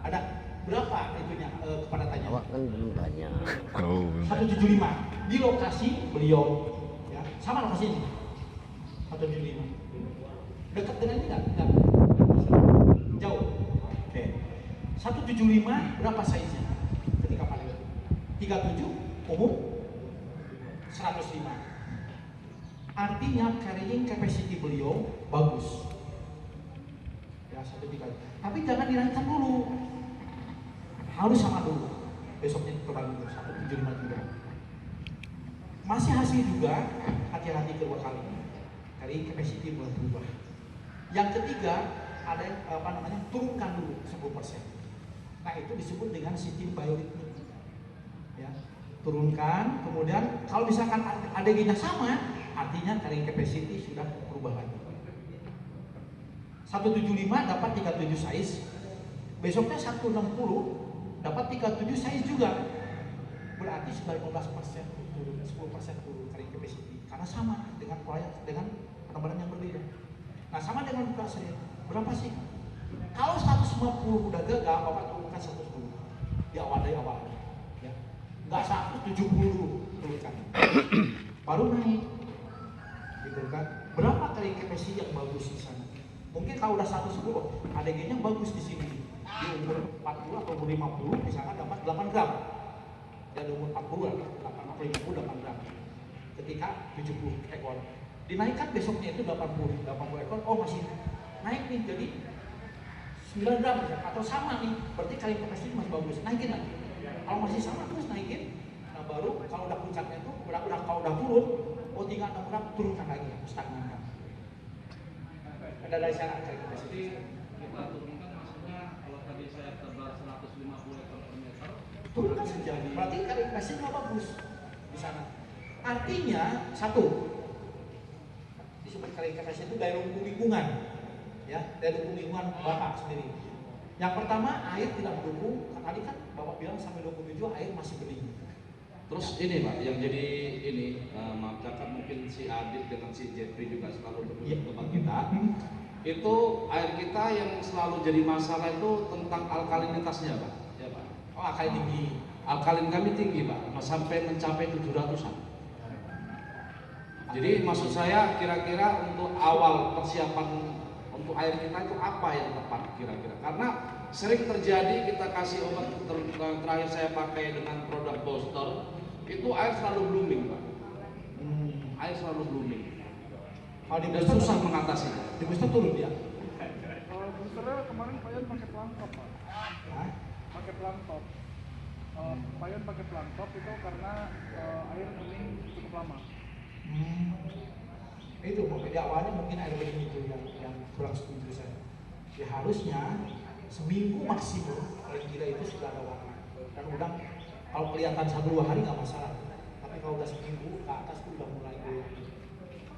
Speaker 1: Ada. Berapa itunya kepadatannya?
Speaker 3: awak kan belum tanya
Speaker 1: 175 di lokasi beliau ya sama lokasi ini 175 dekat dengan ini enggak jauh oke 175 berapa size-nya ketika panen 37 umum 105 artinya carrying capacity beliau bagus ya 135 tapi jangan dinaikkan dulu harus sama dulu besoknya kembali ke 175 masih hasil juga hati-hati kedua kali dari capacity mulai berubah yang ketiga ada yang turunkan dulu 10%. Nah itu disebut dengan sistem bioritmik ya turunkan kemudian kalau misalkan ADG-nya sama artinya carrying capacity sudah berubah lagi 175 dapat 37 size besoknya 160 dapat 37 size juga berarti sudah 15% turun 10% turun carrying capacity karena sama dengan proyek dengan penerbangan yang berbeda nah sama dengan buka saya berapa sih kalau 150 udah gagal bapak turunkan 110 di awal dari awal ya nggak 170 dulu turunkan baru naik gitu kan berapa carrying capacity yang bagus di sana mungkin kalau udah 110 ADG-nya bagus di sini di umur 40 atau umur 50 misalkan dapat 8 gram dan umur 40 atau 50 8 gram ketika 70 ekor dinaikkan besoknya itu 80 ekor oh masih naik nih jadi 9 gram misalkan, atau sama nih, berarti kali kapasitas masih bagus, naikin lagi. Kalau masih sama terus naikin, nah baru kalau udah puncaknya itu kalau udah turun, oh tinggal 6 gram turunkan lagi, stagnankan. Ada dari sana kali kapasitas.
Speaker 4: Jadi kita turunkan maksudnya kalau tadi saya tebar 150 liter per meter,
Speaker 1: Turunkan saja, berarti kali kapasitas nggak bagus di sana. Artinya satu, disebut kali kapasitas itu daya dukung lingkungan, ya daya dukung lingkungan Bapak sendiri. Yang pertama air tidak mendukung, tadi kan Bapak bilang sampai 27 air masih bening.
Speaker 4: terus ini Pak, yang jadi ini maaf cakap mungkin si Adit dengan si Jeffrey juga selalu berkunjung ke tempat kita. Itu air kita yang selalu jadi masalah itu tentang alkalinitasnya Pak. Ya Pak.
Speaker 1: Oh akalin tinggi.
Speaker 4: Alkalin kami tinggi Pak, sampai mencapai 700-an. Jadi maksud saya kira-kira untuk awal persiapan untuk air kita itu apa yang tepat kira-kira? Karena sering terjadi kita kasih obat terakhir saya pakai dengan produk booster itu air selalu blooming Pak. Air selalu blooming.
Speaker 1: Kalau di
Speaker 4: Dan
Speaker 1: booster
Speaker 4: susah mengatasinya.
Speaker 1: di booster turun dia.
Speaker 7: Boosternya kemarin Payan pakai pelantop, Pak.
Speaker 1: Hah?
Speaker 7: Pakai pelantop. Payan pakai pelantop itu karena air bening cukup lama.
Speaker 1: Itu mungkin di awalnya mungkin air bening itu yang kurang setuju saya. Ya harusnya seminggu maksimum paling tidak itu sudah ada warna. Dan udang kalau kelihatan 1-2 hari nggak masalah. Tapi kalau udah seminggu ke atas itu udah mulai goyang.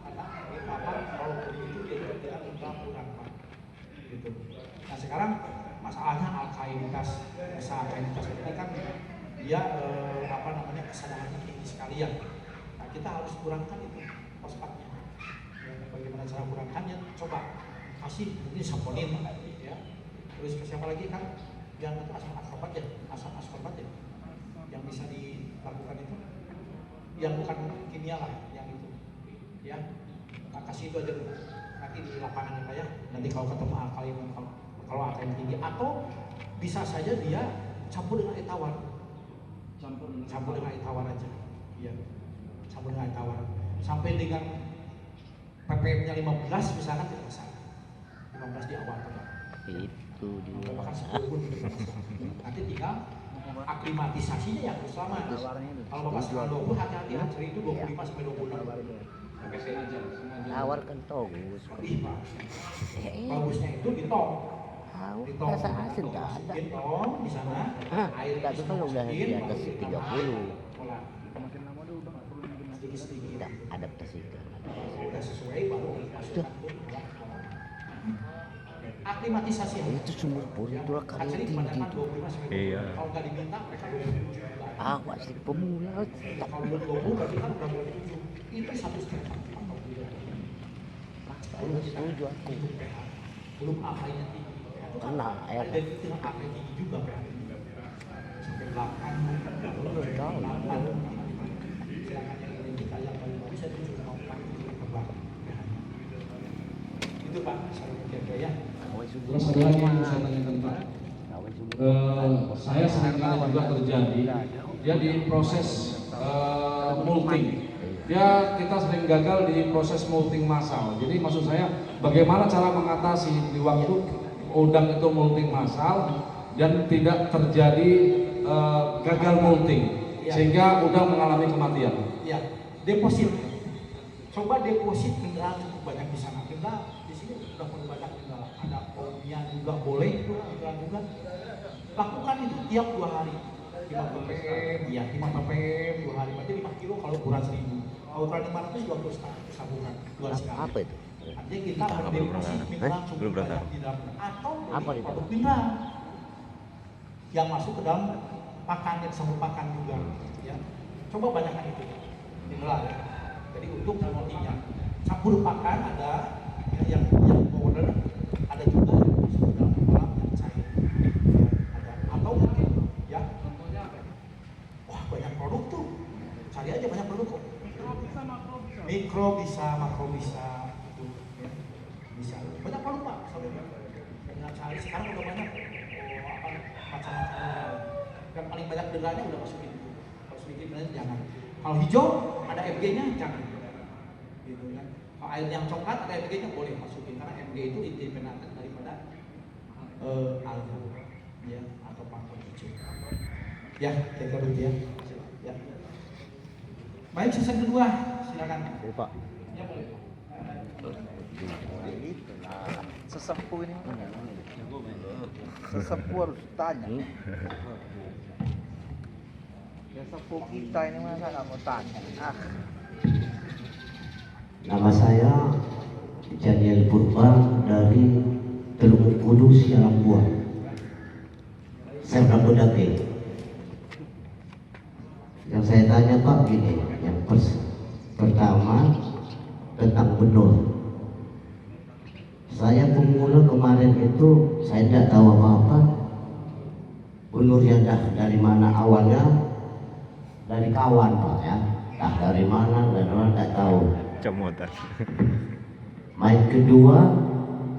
Speaker 1: Karena apa kalau bening itu dia tidak kurang Pak. Gitu. Nah sekarang masalahnya alkalinitas. Alkalinitas ini kan dia kesadarannya tinggi sekali ya. Nah kita harus kurangkan itu fosfatnya. Ya, bagaimana cara kurangkannya? Coba kasih mungkin saponin ya. Terus ke siapa lagi kan? Yang itu asam askorbat ya, asam askorbat ya. Yang bisa dilakukan itu, yang bukan kimia lah, yang itu, ya. Nah, kasih itu aja dulu. Nanti di lapangan ya Pak ya. Nanti kalau ketemu alkalin, kalau alkalin tinggi, atau bisa saja dia campur dengan air tawar. Campur dengan air tawar aja. Iya. Campur dengan air tawar. Sampai dengan ppm-nya 15 misalkan tidak masalah. 15 di awal Pak.
Speaker 3: Itu dia.
Speaker 1: Bahkan 10 pun tidak masalah. Nanti tinggal aklimatisasinya yang harus lama. Kalau Bapak setengah 20 hati-hati hancur itu 25 sampai 26.
Speaker 4: Pakai sengaja.
Speaker 3: Tawarkan togus.
Speaker 1: Ih, Pak. Bagusnya itu ditong.
Speaker 3: Tahu,
Speaker 1: Ditong.
Speaker 3: rasa asin nggak ada.
Speaker 1: Ditong di sana.
Speaker 3: Hah,
Speaker 1: Air
Speaker 3: tapi kalau udah di atas 30,
Speaker 7: Makin lama dia udah nggak perlu minum
Speaker 1: sedikit-sedikit.
Speaker 3: tidak adaptasikan.
Speaker 1: Udah sesuai baru masukkan pun. Aklimatisasi
Speaker 3: Itu sumur bor itu lah kali
Speaker 1: Hasilnya
Speaker 3: tinggi
Speaker 1: kebanyakan
Speaker 3: itu.
Speaker 1: 25 sampai 20.
Speaker 6: Iya.
Speaker 1: Kalau nggak diminta mereka 27 juga.
Speaker 3: Ah, masih pemula.
Speaker 1: Kalau belum 20 berarti kan udah 27. Itu 1,5.
Speaker 3: Belum setuju aku.
Speaker 1: Belum apa-nya tinggi.
Speaker 3: Kena air.
Speaker 1: Ada di tengah apa tinggi juga Pak. Sampai 8.
Speaker 3: Belum tahu.
Speaker 1: Silakan yang ini kita yang paling bagus saya tujuh mau terbang. Itu Pak, saya kira ya.
Speaker 4: Terus ada lagi yang saya tanyakan Pak. Saya sering kali juga terjadi dia di proses molting. Kita sering gagal di proses molting massal. Jadi maksud saya bagaimana cara mengatasi di waktu udang itu molting massal dan tidak terjadi gagal molting sehingga udang mengalami kematian.
Speaker 1: Ya, deposit. Coba deposit mineral cukup banyak di sana. Kita di sini sudah punya banyak mineral. Ada omnya juga boleh itu mineral juga. Lakukan itu tiap 2 hari. 5 ppm, ya 5 ppm 2 hari. Berarti 5 kilo kalau ukuran 1000. Kalau ukuran 500 20 sabunan 2 sekali.
Speaker 3: Apa itu?
Speaker 1: Artinya kita
Speaker 6: Belum
Speaker 1: mendeposit
Speaker 6: pernah.
Speaker 1: mineral
Speaker 6: Belum
Speaker 1: cukup
Speaker 6: pernah.
Speaker 1: banyak di dalam atau
Speaker 3: Apa
Speaker 1: beli
Speaker 3: itu?
Speaker 1: produk mineral yang masuk ke dalam pakan yang sabun pakan juga. Ya, coba banyakkan itu mineral. Ya. Jadi untuk promotinya campur pakan ada yang powder, ada juga yang masuk ke dalam kolam yang cair. Ya, ada. Atau mungkin ya contohnya apa? Wah banyak produk tuh. Cari aja banyak produk kok.
Speaker 7: Bisa makro bisa.
Speaker 1: Mikro bisa, makro bisa, itu ya. Bisa. Banyak produk Pak. Dengan cari sekarang udah banyak macam-macam. Yang paling banyak dengarnya udah masukin itu. Kalau sedikit dengarnya jangan. Kalau hijau ada FG-nya jangan. Gitu kan. Kalau air yang coklat ada FG-nya boleh masukin karena FG itu independen daripada alga ya atau faktor hijau. Ya, kita dulu ya. Ya. Baik, sesi kedua, silakan.
Speaker 6: Pak.
Speaker 1: Ya boleh.
Speaker 8: Sesepuh ini sesepuh harus tanya. Ya sepuh kita ini masa nggak mau tanya.
Speaker 3: Nama saya Janiel Purba dari Teluk Kudu, Sialambua. Saya orang Bodake. Yang saya tanya Pak gini, yang pertama tentang benur. Saya pemula kemarin itu saya tidak tahu apa-apa. Benur yang dari mana awalnya, dari kawan Pak ya. Dari mana tidak tahu.
Speaker 6: Camotan.
Speaker 3: Main kedua,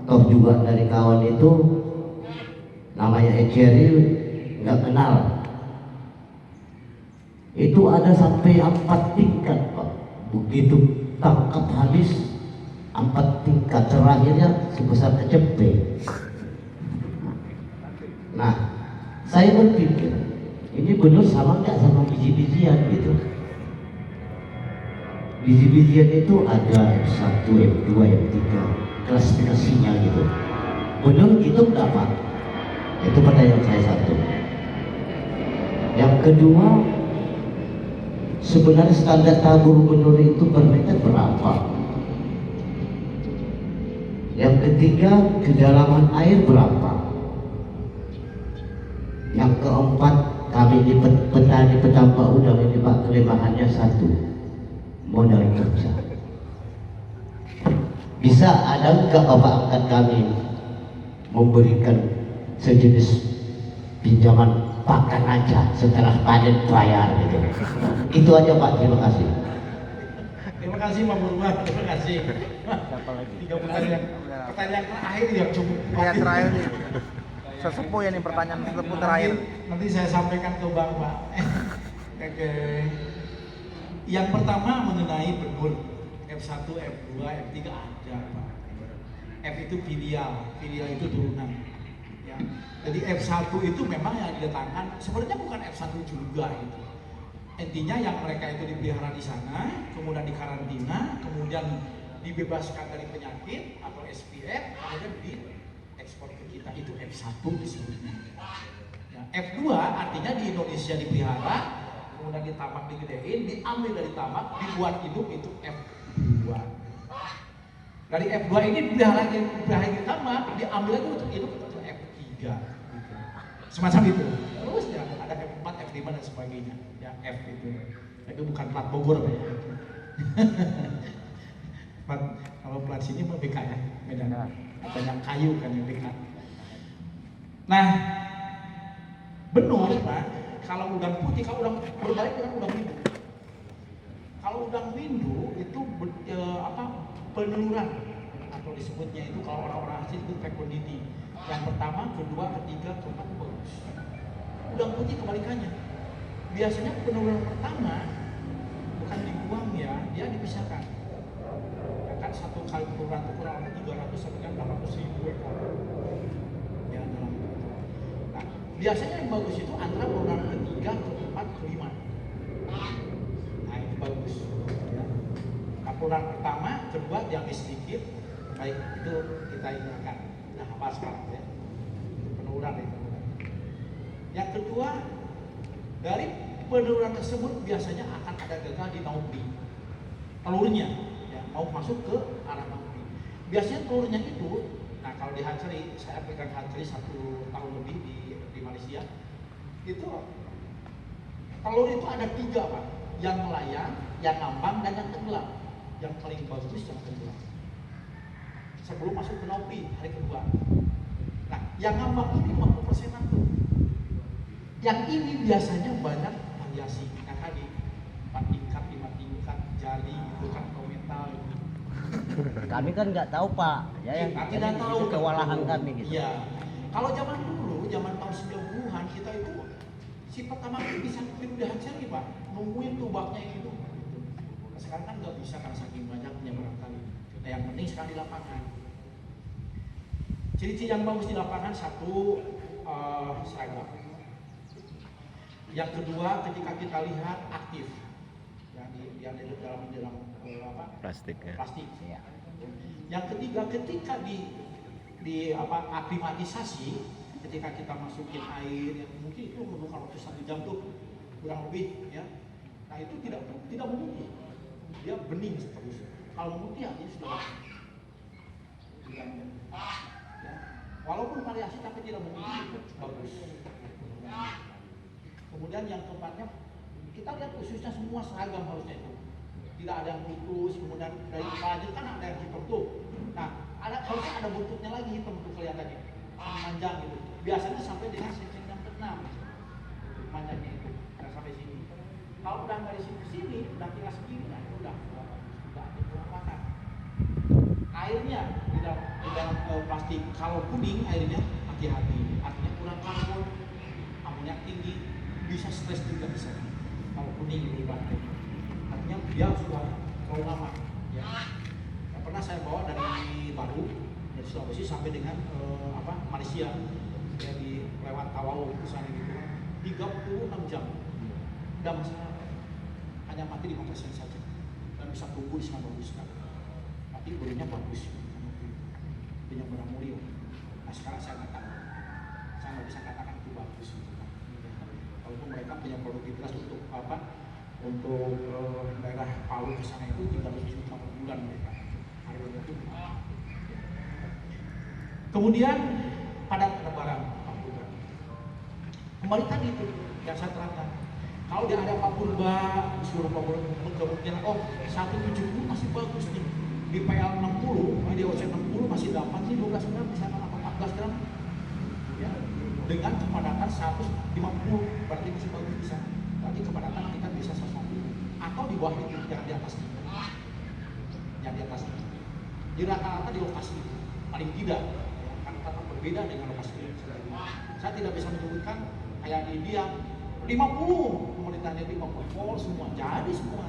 Speaker 3: toh juga dari kawan itu namanya Eceri, nggak kenal. Itu ada sampai 4 tingkat Pak. Begitu tangkap habis 4 tingkat, terakhirnya sebesar kecepet. Nah, saya berpikir ini benar sama nggak sama biji-bijian gitu. Biji-bijian itu ada F1, F2, F3, klasifikasinya gitu. Benar gitu enggak Pak? Itu pertanyaan saya satu. Yang kedua, sebenarnya standar tabur benur itu per meter berapa? Yang ketiga, kedalaman air berapa? Yang keempat, kami di petani petambak udang ini Pak, kelemahannya satu, modal kerja. Bisa ada enggak Bapak angkat kami memberikan sejenis pinjaman pakan aja setelah panen bayar gitu. Itu aja Pak, terima kasih.
Speaker 1: Terima kasih Pak Purba, terima kasih. Tiga pertanyaan terakhir yang cukup.
Speaker 8: Ya terakhir nih. Sesepuh ya nih pertanyaan sesepuh terakhir.
Speaker 1: Nanti saya sampaikan ke Bang Pak. Oke. Yang pertama mengenai benur F1, F2, F3 ada Pak. F itu filial itu turunan. Ya. Jadi F1 itu memang yang didatangkan, sebenarnya bukan F1 juga itu. Intinya yang mereka itu dipelihara di sana, kemudian dikarantina, kemudian dibebaskan dari penyakit atau SPF, kemudian diekspor ke kita, itu F1 disebutnya. Ya, F2 artinya di Indonesia dipelihara, kemudian ditamak digedein, diambil dari tamak, dibuat hidup, itu F2. Dari F2 ini dipelihara di tamak, diambil lagi untuk hidup, itu F3. Gitu. Semacam itu. Terus ya ada F4, F5 dan sebagainya. Ya F itu. Itu bukan plat Bogor Pak. Kalau plat sini mah BK ya, Medan. Banyak kayu kan yang dekat. Nah, benur Pak, kalau udang putih, kalau udang berbalik dengan udang windu. Kalau udang windu itu peneluran atau disebutnya itu kalau orang-orang asli itu fecundity. Yang pertama, kedua, ketiga, keempat bagus. Udang putih kebalikannya. Biasanya peneluran pertama bukan dibuang ya, dia dipisahkan. Ya kan satu kali peneluran itu kurang lebih 300 sampai 800.000 ekor. Ya dalam itu. Nah, biasanya yang bagus itu antara peneluran ketiga, keempat, kelima. Nah itu bagus. Ya. Nah, peneluran pertama, kedua diambil sedikit, baik itu kita ingatkan. Nah apa sekarang ya? Itu peneluran itu. Yang kedua, dari peneluran tersebut biasanya akan ada gagal di naupi telurnya, ya, mau masuk ke arah naupi. Biasanya telurnya itu, nah kalau di hatchery, saya pegang hatchery 1 tahun lebih di Malaysia, itu telur itu ada 3 Pak, yang melayang, yang ngambang, dan yang tenggelam. Yang paling bagus yang tenggelam. Sebelum masuk ke naupi hari kedua. Nah, yang ngambang ini 50%-an tuh. Yang ini biasanya banyak variasi. Yang tadi 4 tingkat, 5 tingkat, jali gitu kan, komental gitu.
Speaker 3: Kami kan nggak tahu Pak, ya yang
Speaker 1: Tidak tahu
Speaker 3: itu kewalahan kami gitu.
Speaker 1: Iya. Kalau zaman dulu, zaman tahun 90-an kita itu si pertama itu bisa pindah hatchery Pak, nungguin tuh baknya itu. Nah, sekarang kan nggak bisa karena saking banyaknya barangkali. Nah, yang penting sekarang di lapangan. Ciri-ciri yang bagus di lapangan satu, seragam. Yang kedua, ketika kita lihat aktif, yang di dalam
Speaker 6: Plastik ya.
Speaker 1: plastik. Yang ketiga, ketika di aklimatisasi, ketika kita masukin air yang mungkin itu membutuhkan waktu 1 jam tuh kurang lebih ya. Nah itu tidak memutih, dia bening terus. Kalau memutih artinya sudah ya. Walaupun variasi tapi tidak memutih itu bagus. Kemudian yang keempatnya, kita lihat khususnya semua seragam harusnya itu. Tidak ada yang putus, kemudian dari pelajar kan ada yang hitam tuh. Nah, harusnya ada buntutnya lagi hitam tuh kelihatannya, panjang gitu. Biasanya sampai dengan section yang ke-6, panjangnya itu, nggak sampai sini. Kalau udah dari sini ke sini, udah tinggal segini, nah itu udah kurang makan. Airnya di dalam plastik, kalau kuning airnya hati-hati, artinya kurang karbon, amonia tinggi, bisa stres juga bisa. Kalau kuning itu plastik. Artinya dia sudah terlalu lama ya. Pernah saya bawa dari Baru dari Sulawesi sampai dengan Malaysia ya, di lewat Tawau ke sana gitu 36 jam udah masalah, hanya mati 5% saja dan bisa tumbuh di sana bagus sekali, tapi bulunya bagus, punya barang mulia. Nah sekarang saya nggak tahu, saya nggak bisa katakan itu bagus gitu. Walaupun mereka punya produktivitas untuk untuk daerah Palu ke sana itu 300 juta per bulan mereka. Harganya itu. Kemudian pada barang kembali tadi itu yang saya terangkan. Kalau dia ada Pak Purba, suruh Pak Purba kemungkinan 170 masih bagus nih. Di PL 60, di OC 60 masih dapat nih 12 gram, bisa apa 14 gram. Ya, dengan kepadatan 150 berarti masih bagus bisa. Berarti kepadatan kita bisa 150 atau di bawah itu, jangan di atas itu. Yang di atas itu. Di rata-rata di lokasi itu paling tidak ya, kan tetap berbeda dengan lokasi itu. Saya tidak bisa menyebutkan kayak di India 50 pemerintahnya 50 volt semua jadi semua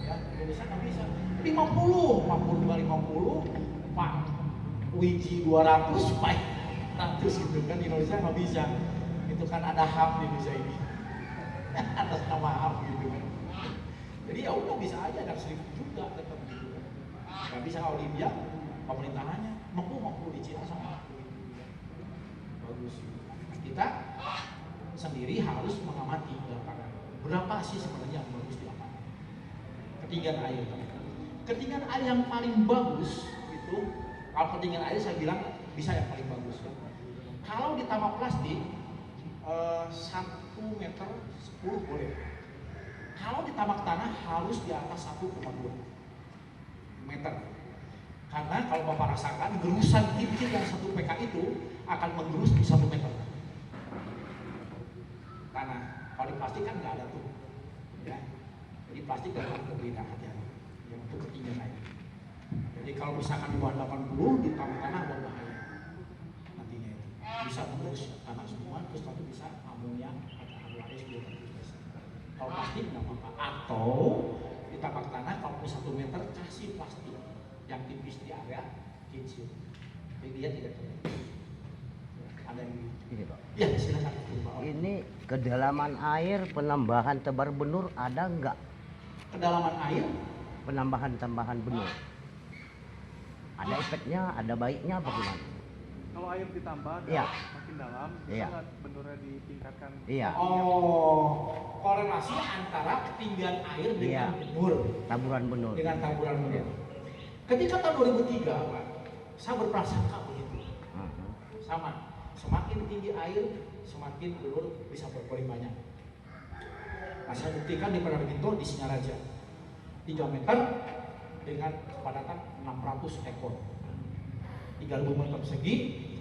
Speaker 1: ya, Indonesia nggak bisa 50 Pak Wiji 200 Pak 100 gitu kan, di Indonesia nggak bisa, itu kan ada HAM di Indonesia ini atas nama HAM gitu kan. Jadi ya udah bisa aja ada seribu juga tetap gitu kan. Nggak bisa kalau di India pemerintahannya 50 di Cina sama bagus. Kita sendiri harus mengamati lapangan. Berapa sih sebenarnya yang bagus di lapangan? Ketinggian air. Ketinggian air yang paling bagus itu, kalau ketinggian air saya bilang bisa yang paling bagus kan. Kalau di tambak plastik 1 meter 10 boleh. Kalau di tambak tanah harus di atas 1,2 meter. Karena kalau Bapak rasakan gerusan kecil yang 1 PK itu akan menggerus di 1 meter. Tanah, kalau di plastik kan nggak ada tuh, ya. Jadi plastik dapat berbeda hati-hati, yang untuk ketinggian air. Jadi kalau misalkan di bawah 80 di tambak tanah berbahaya. Nantinya itu bisa menggerus tanah semua, terus nanti bisa amonia atau H2S juga tergerus. Kalau plastik nggak apa-apa. Atau di tambak tanah kalau 1 meter kasih plastik yang tipis di area kecil, jadi dia tidak tergerus. Ada yang
Speaker 3: Ini Pak.
Speaker 1: ya silakan.
Speaker 3: Ini kedalaman air penambahan tebar benur ada nggak?
Speaker 1: Kedalaman air
Speaker 3: Penambahan benur. Ada efeknya, ada baiknya apa gimana?
Speaker 7: Kalau air ditambah
Speaker 3: Iya.
Speaker 7: makin dalam, bisa
Speaker 3: Iya.
Speaker 7: nggak benurnya ditingkatkan?
Speaker 3: Iya.
Speaker 1: Korelasi antara ketinggian air dengan
Speaker 3: Iya.
Speaker 1: benur,
Speaker 3: Taburan benur.
Speaker 1: dengan taburan benur. Ketika tahun 2003, Pak, saya berprasangka begitu, sama. Semakin tinggi air, semakin benur bisa berpaling banyak. Nah, saya buktikan di Pradabinto di Singaraja, 3 meter dengan kepadatan 600 ekor. 3.000 meter persegi,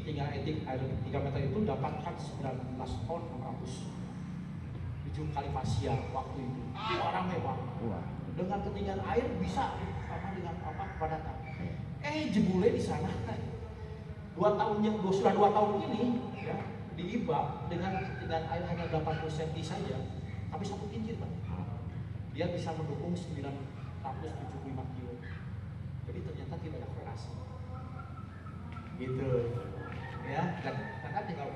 Speaker 1: tinggal etik air 3 meter itu dapatkan 19 ton 600. 7 kali pasia waktu itu. Orang mewah. Dengan ketinggian air bisa sama dengan kepadatan. Jebule di sana. 2 tahun ini ya, di Ibab dengan ketinggian air hanya 80 cm saja, tapi 1 inci Pak. Dia bisa mendukung 975 kilo. Jadi ternyata tidak ada korelasi. gitu ya. Dan karena tinggal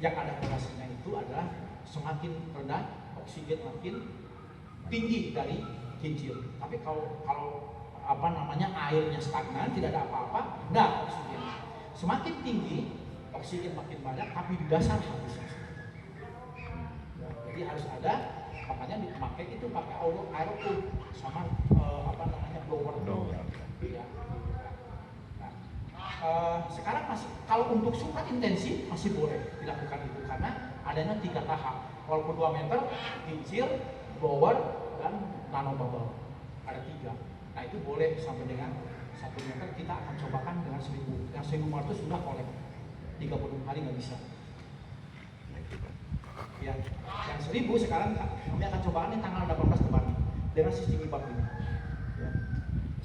Speaker 1: yang ada korelasinya itu adalah semakin rendah oksigen makin tinggi dari kincir. Tapi kalau apa namanya airnya stagnan, tidak ada apa-apa, nah oksigen semakin tinggi, oksigen makin banyak, tapi di dasar habis. Ya, jadi harus ada, makanya dipakai itu pakai aeroproof sama apa namanya blower. Ya. Nah, sekarang masih kalau untuk super intensif masih boleh dilakukan itu karena adanya 3 tahap, walaupun 2 meter, kincir, blower, dan nano bubble ada 3. Nah itu boleh sampai dengan 1 meter. Kita akan cobakan dengan 1000. Yang 1500 sudah kolek 30 hari nggak bisa. Ya, yang 1000 sekarang kami akan cobakan ini tanggal 18 depan dengan sistem IBAP ini. Ya.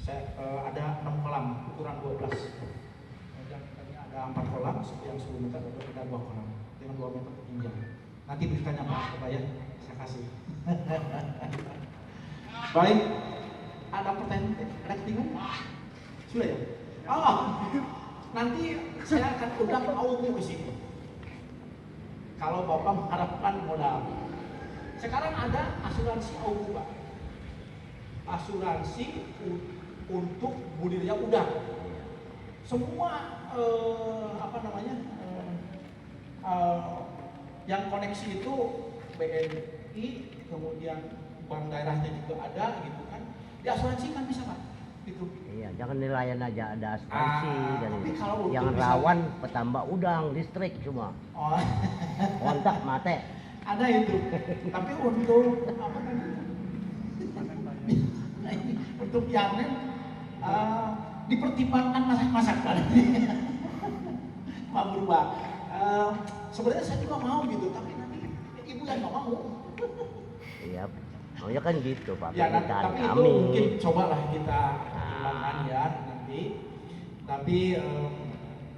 Speaker 1: Saya ada 6 kolam ukuran 12. Kemudian tadi ada 4 kolam, yang 10 meter ada 2 kolam dengan 2 meter ketinggian. Nanti berikannya Pak ya, saya kasih. Baik. Ada pertanyaan? Ada ketinggalan? Sudah ya? Oh, nanti saya akan undang AUMU ke sini. Kalau Bapak mengharapkan modal. Sekarang ada asuransi AUMU, Pak. Asuransi untuk budidaya udang. Semua apa namanya? Yang koneksi itu BNI, kemudian bank daerahnya juga ada gitu kan. Diasuransikan bisa Pak, gitu.
Speaker 3: Iya, jangan nelayan aja ada asuransi dan
Speaker 1: tapi kalau
Speaker 3: yang
Speaker 1: untuk
Speaker 3: rawan petambak udang listrik cuma.
Speaker 1: Oh,
Speaker 3: Kontak mate.
Speaker 1: ada itu. Tapi untuk apa tadi? Untuk panen dipertimbangkan masak-masakan. Pak Berubah. Sebenarnya saya juga mau gitu, tapi nanti ibu yang nggak mau.
Speaker 3: Iya. Maunya kan gitu Pak.
Speaker 1: Ya, tapi itu mungkin cobalah kita pertimbangkan ya nanti. Tapi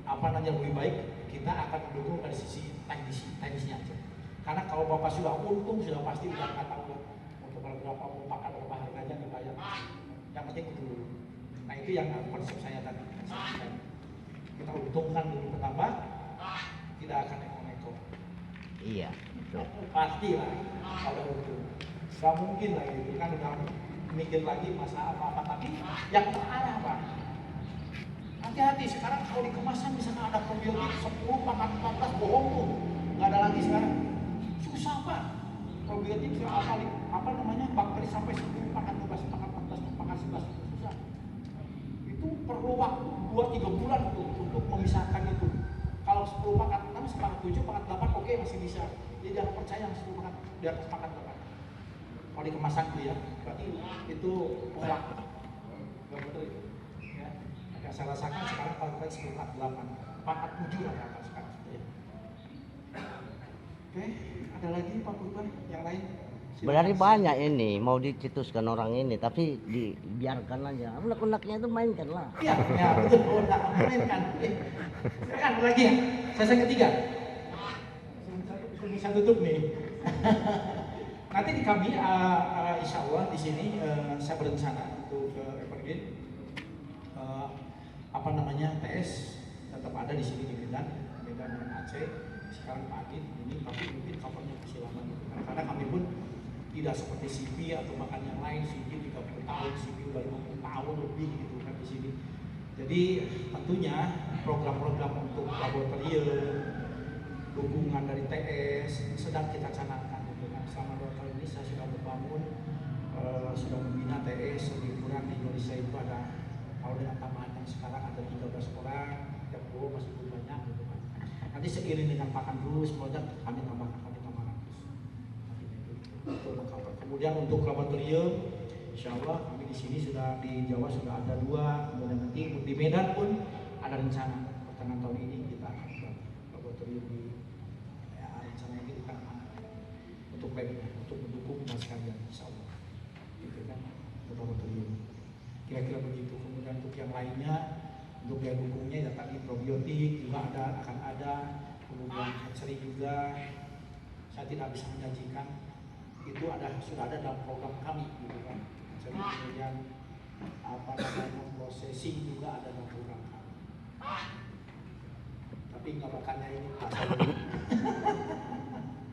Speaker 1: apa namanya lebih baik kita akan mendukung dari sisi teknisnya aja. Karena kalau Bapak sudah untung sudah pasti udah nggak tahu untuk berapa mau pakai berapa harganya dibayar. Yang penting itu dulu. Nah itu yang konsep saya tadi. Kita untungkan dulu pertama, tidak akan neko-neko.
Speaker 3: Iya, betul.
Speaker 1: Pasti lah kalau untung. Gak mungkin lah itu kan udah mikir lagi masa apa-apa, tapi yang terarah Pak. Hati-hati sekarang kalau di kemasan misalnya ada probiotik 10 pangkat 14 bohong tuh, nggak ada lagi sekarang. Susah Pak. Probiotik apa namanya bakteri sampai 10 pangkat 12 pangkat 14 pangkat 11 itu susah. Itu perlu waktu 2-3 bulan tuh untuk memisahkan itu. Kalau 10 pangkat 6, pangkat 7, pangkat 8 oke masih bisa. Jadi jangan percaya yang 10 pangkat di atas pangkat 8. Kalau di kemasan itu ya, berarti itu hoax. Gak bener itu. Ya. Yang saya rasakan sekarang kalau kita 10 pangkat 8, pangkat 7 rata-rata sekarang. Ya. Oke, ada lagi Pak Purban yang lain?
Speaker 3: Sebenarnya banyak ini mau dicetuskan orang ini, tapi dibiarkan aja. Unek-uneknya itu mainkan lah.
Speaker 1: Iya, ya, betul. Mainkan. Silakan ada lagi ya. Sesi ketiga. Bisa tutup nih. Nanti di kami, insya Allah di sini saya berencana untuk Evergreen apa namanya TS tetap ada di sini di Medan dan Aceh. Sekarang Pak Adit ini, tapi mungkin covernya masih lama gitu. Karena kami pun tidak seperti CV atau bahkan yang lain, CV 30 tahun, CV udah 50 tahun lebih gitu kan di sini. Jadi tentunya program-program untuk laboratorium, dukungan dari TS sedang kita canangkan. Selama 2 tahun ini saya sudah membangun, sudah membina TS lebih kurang di Indonesia itu ada, kalau dengan tambahan yang sekarang ada 13 orang, tiap guru masih belum banyak gitu kan. Nanti seiring dengan pakan terus, kemudian kami tambahkan terus. Kemudian untuk laboratorium, insya Allah kami di sini sudah di Jawa sudah ada 2, kemudian nanti di Medan pun ada rencana pertengahan tahun ini kita akan buat laboratorium di rencananya kita untuk labnya, untuk mendukung mas sekalian, insya Allah. Gitu kan, untuk laboratorium. Kira-kira begitu. Kemudian untuk yang lainnya, untuk yang dukungnya ya tadi probiotik juga akan ada, kemudian hatchery juga. Saya tidak bisa menjanjikan itu sudah ada dalam program kami, gitu kan. Hatchery kemudian apa namanya processing juga ada dalam program kami. saking makannya ini.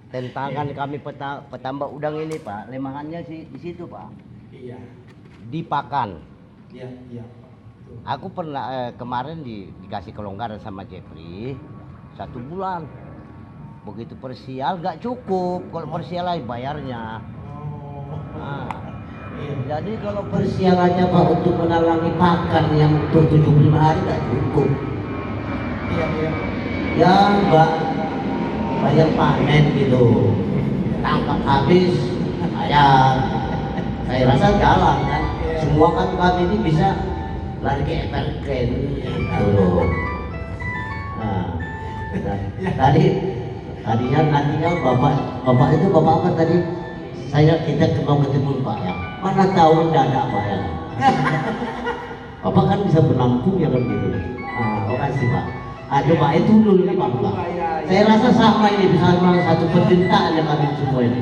Speaker 3: Tentangan kami petambak udang ini Pak, lemahannya sih di situ Pak,
Speaker 1: Iya,
Speaker 3: di pakan.
Speaker 1: iya, iya. Betul.
Speaker 3: Aku pernah kemarin dikasih kelonggaran sama Jeffrey 1 bulan. Begitu persial gak cukup, kalau persial aja bayarnya.
Speaker 1: Oh,
Speaker 3: Nah,
Speaker 1: iya.
Speaker 3: jadi kalau persialannya Pak untuk menalangi pakan yang untuk 75 hari gak cukup.
Speaker 1: Iya, iya.
Speaker 3: Ya Mbak, bayar panen gitu, tangkap habis bayar. Saya rasa jalan kan, semua kan kami ini bisa lari ke Evergreen gitu loh. Nah, tadinya nantinya bapak itu bapak apa tadi? Kita mau ketemu Pak ya. Mana tahu mendadak Pak ya. Bapak kan bisa menampung ya kan gitu. Makasih Pak. Coba itu dulu ini Pak. Saya rasa sama ini bisa satu penderitaan yang kami semua ini.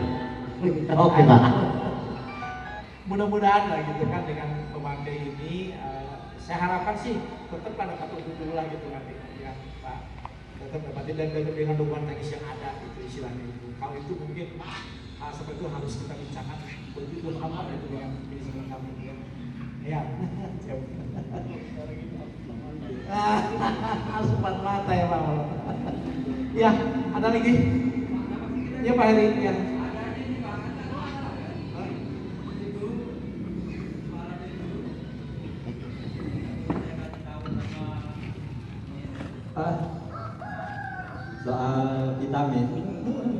Speaker 3: Oke Pak.
Speaker 1: Mudah-mudahan lah gitu kan dengan pemakai ini, saya harapkan sih tetap pada patuh dulu lah gitu nanti ya Pak. Tetap dapat dan dengan dukungan teknis yang ada itu istilahnya itu. Kalau itu mungkin hal seperti itu harus kita bincangkan begitu apa itu dengan manajemen kami ya. Ya. Asupan mata ya Pak. Ya, ada lagi? Ya Pak Heri ya.
Speaker 5: Soal vitamin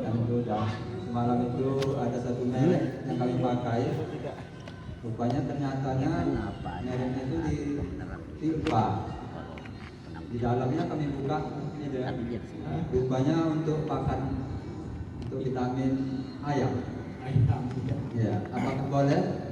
Speaker 5: kan itu udah semalam itu ada satu merek yang kami pakai, rupanya ternyatanya mereknya itu di IPA. Di dalamnya kami buka ini deh, rupanya untuk pakan untuk vitamin ayam. Ya, apakah boleh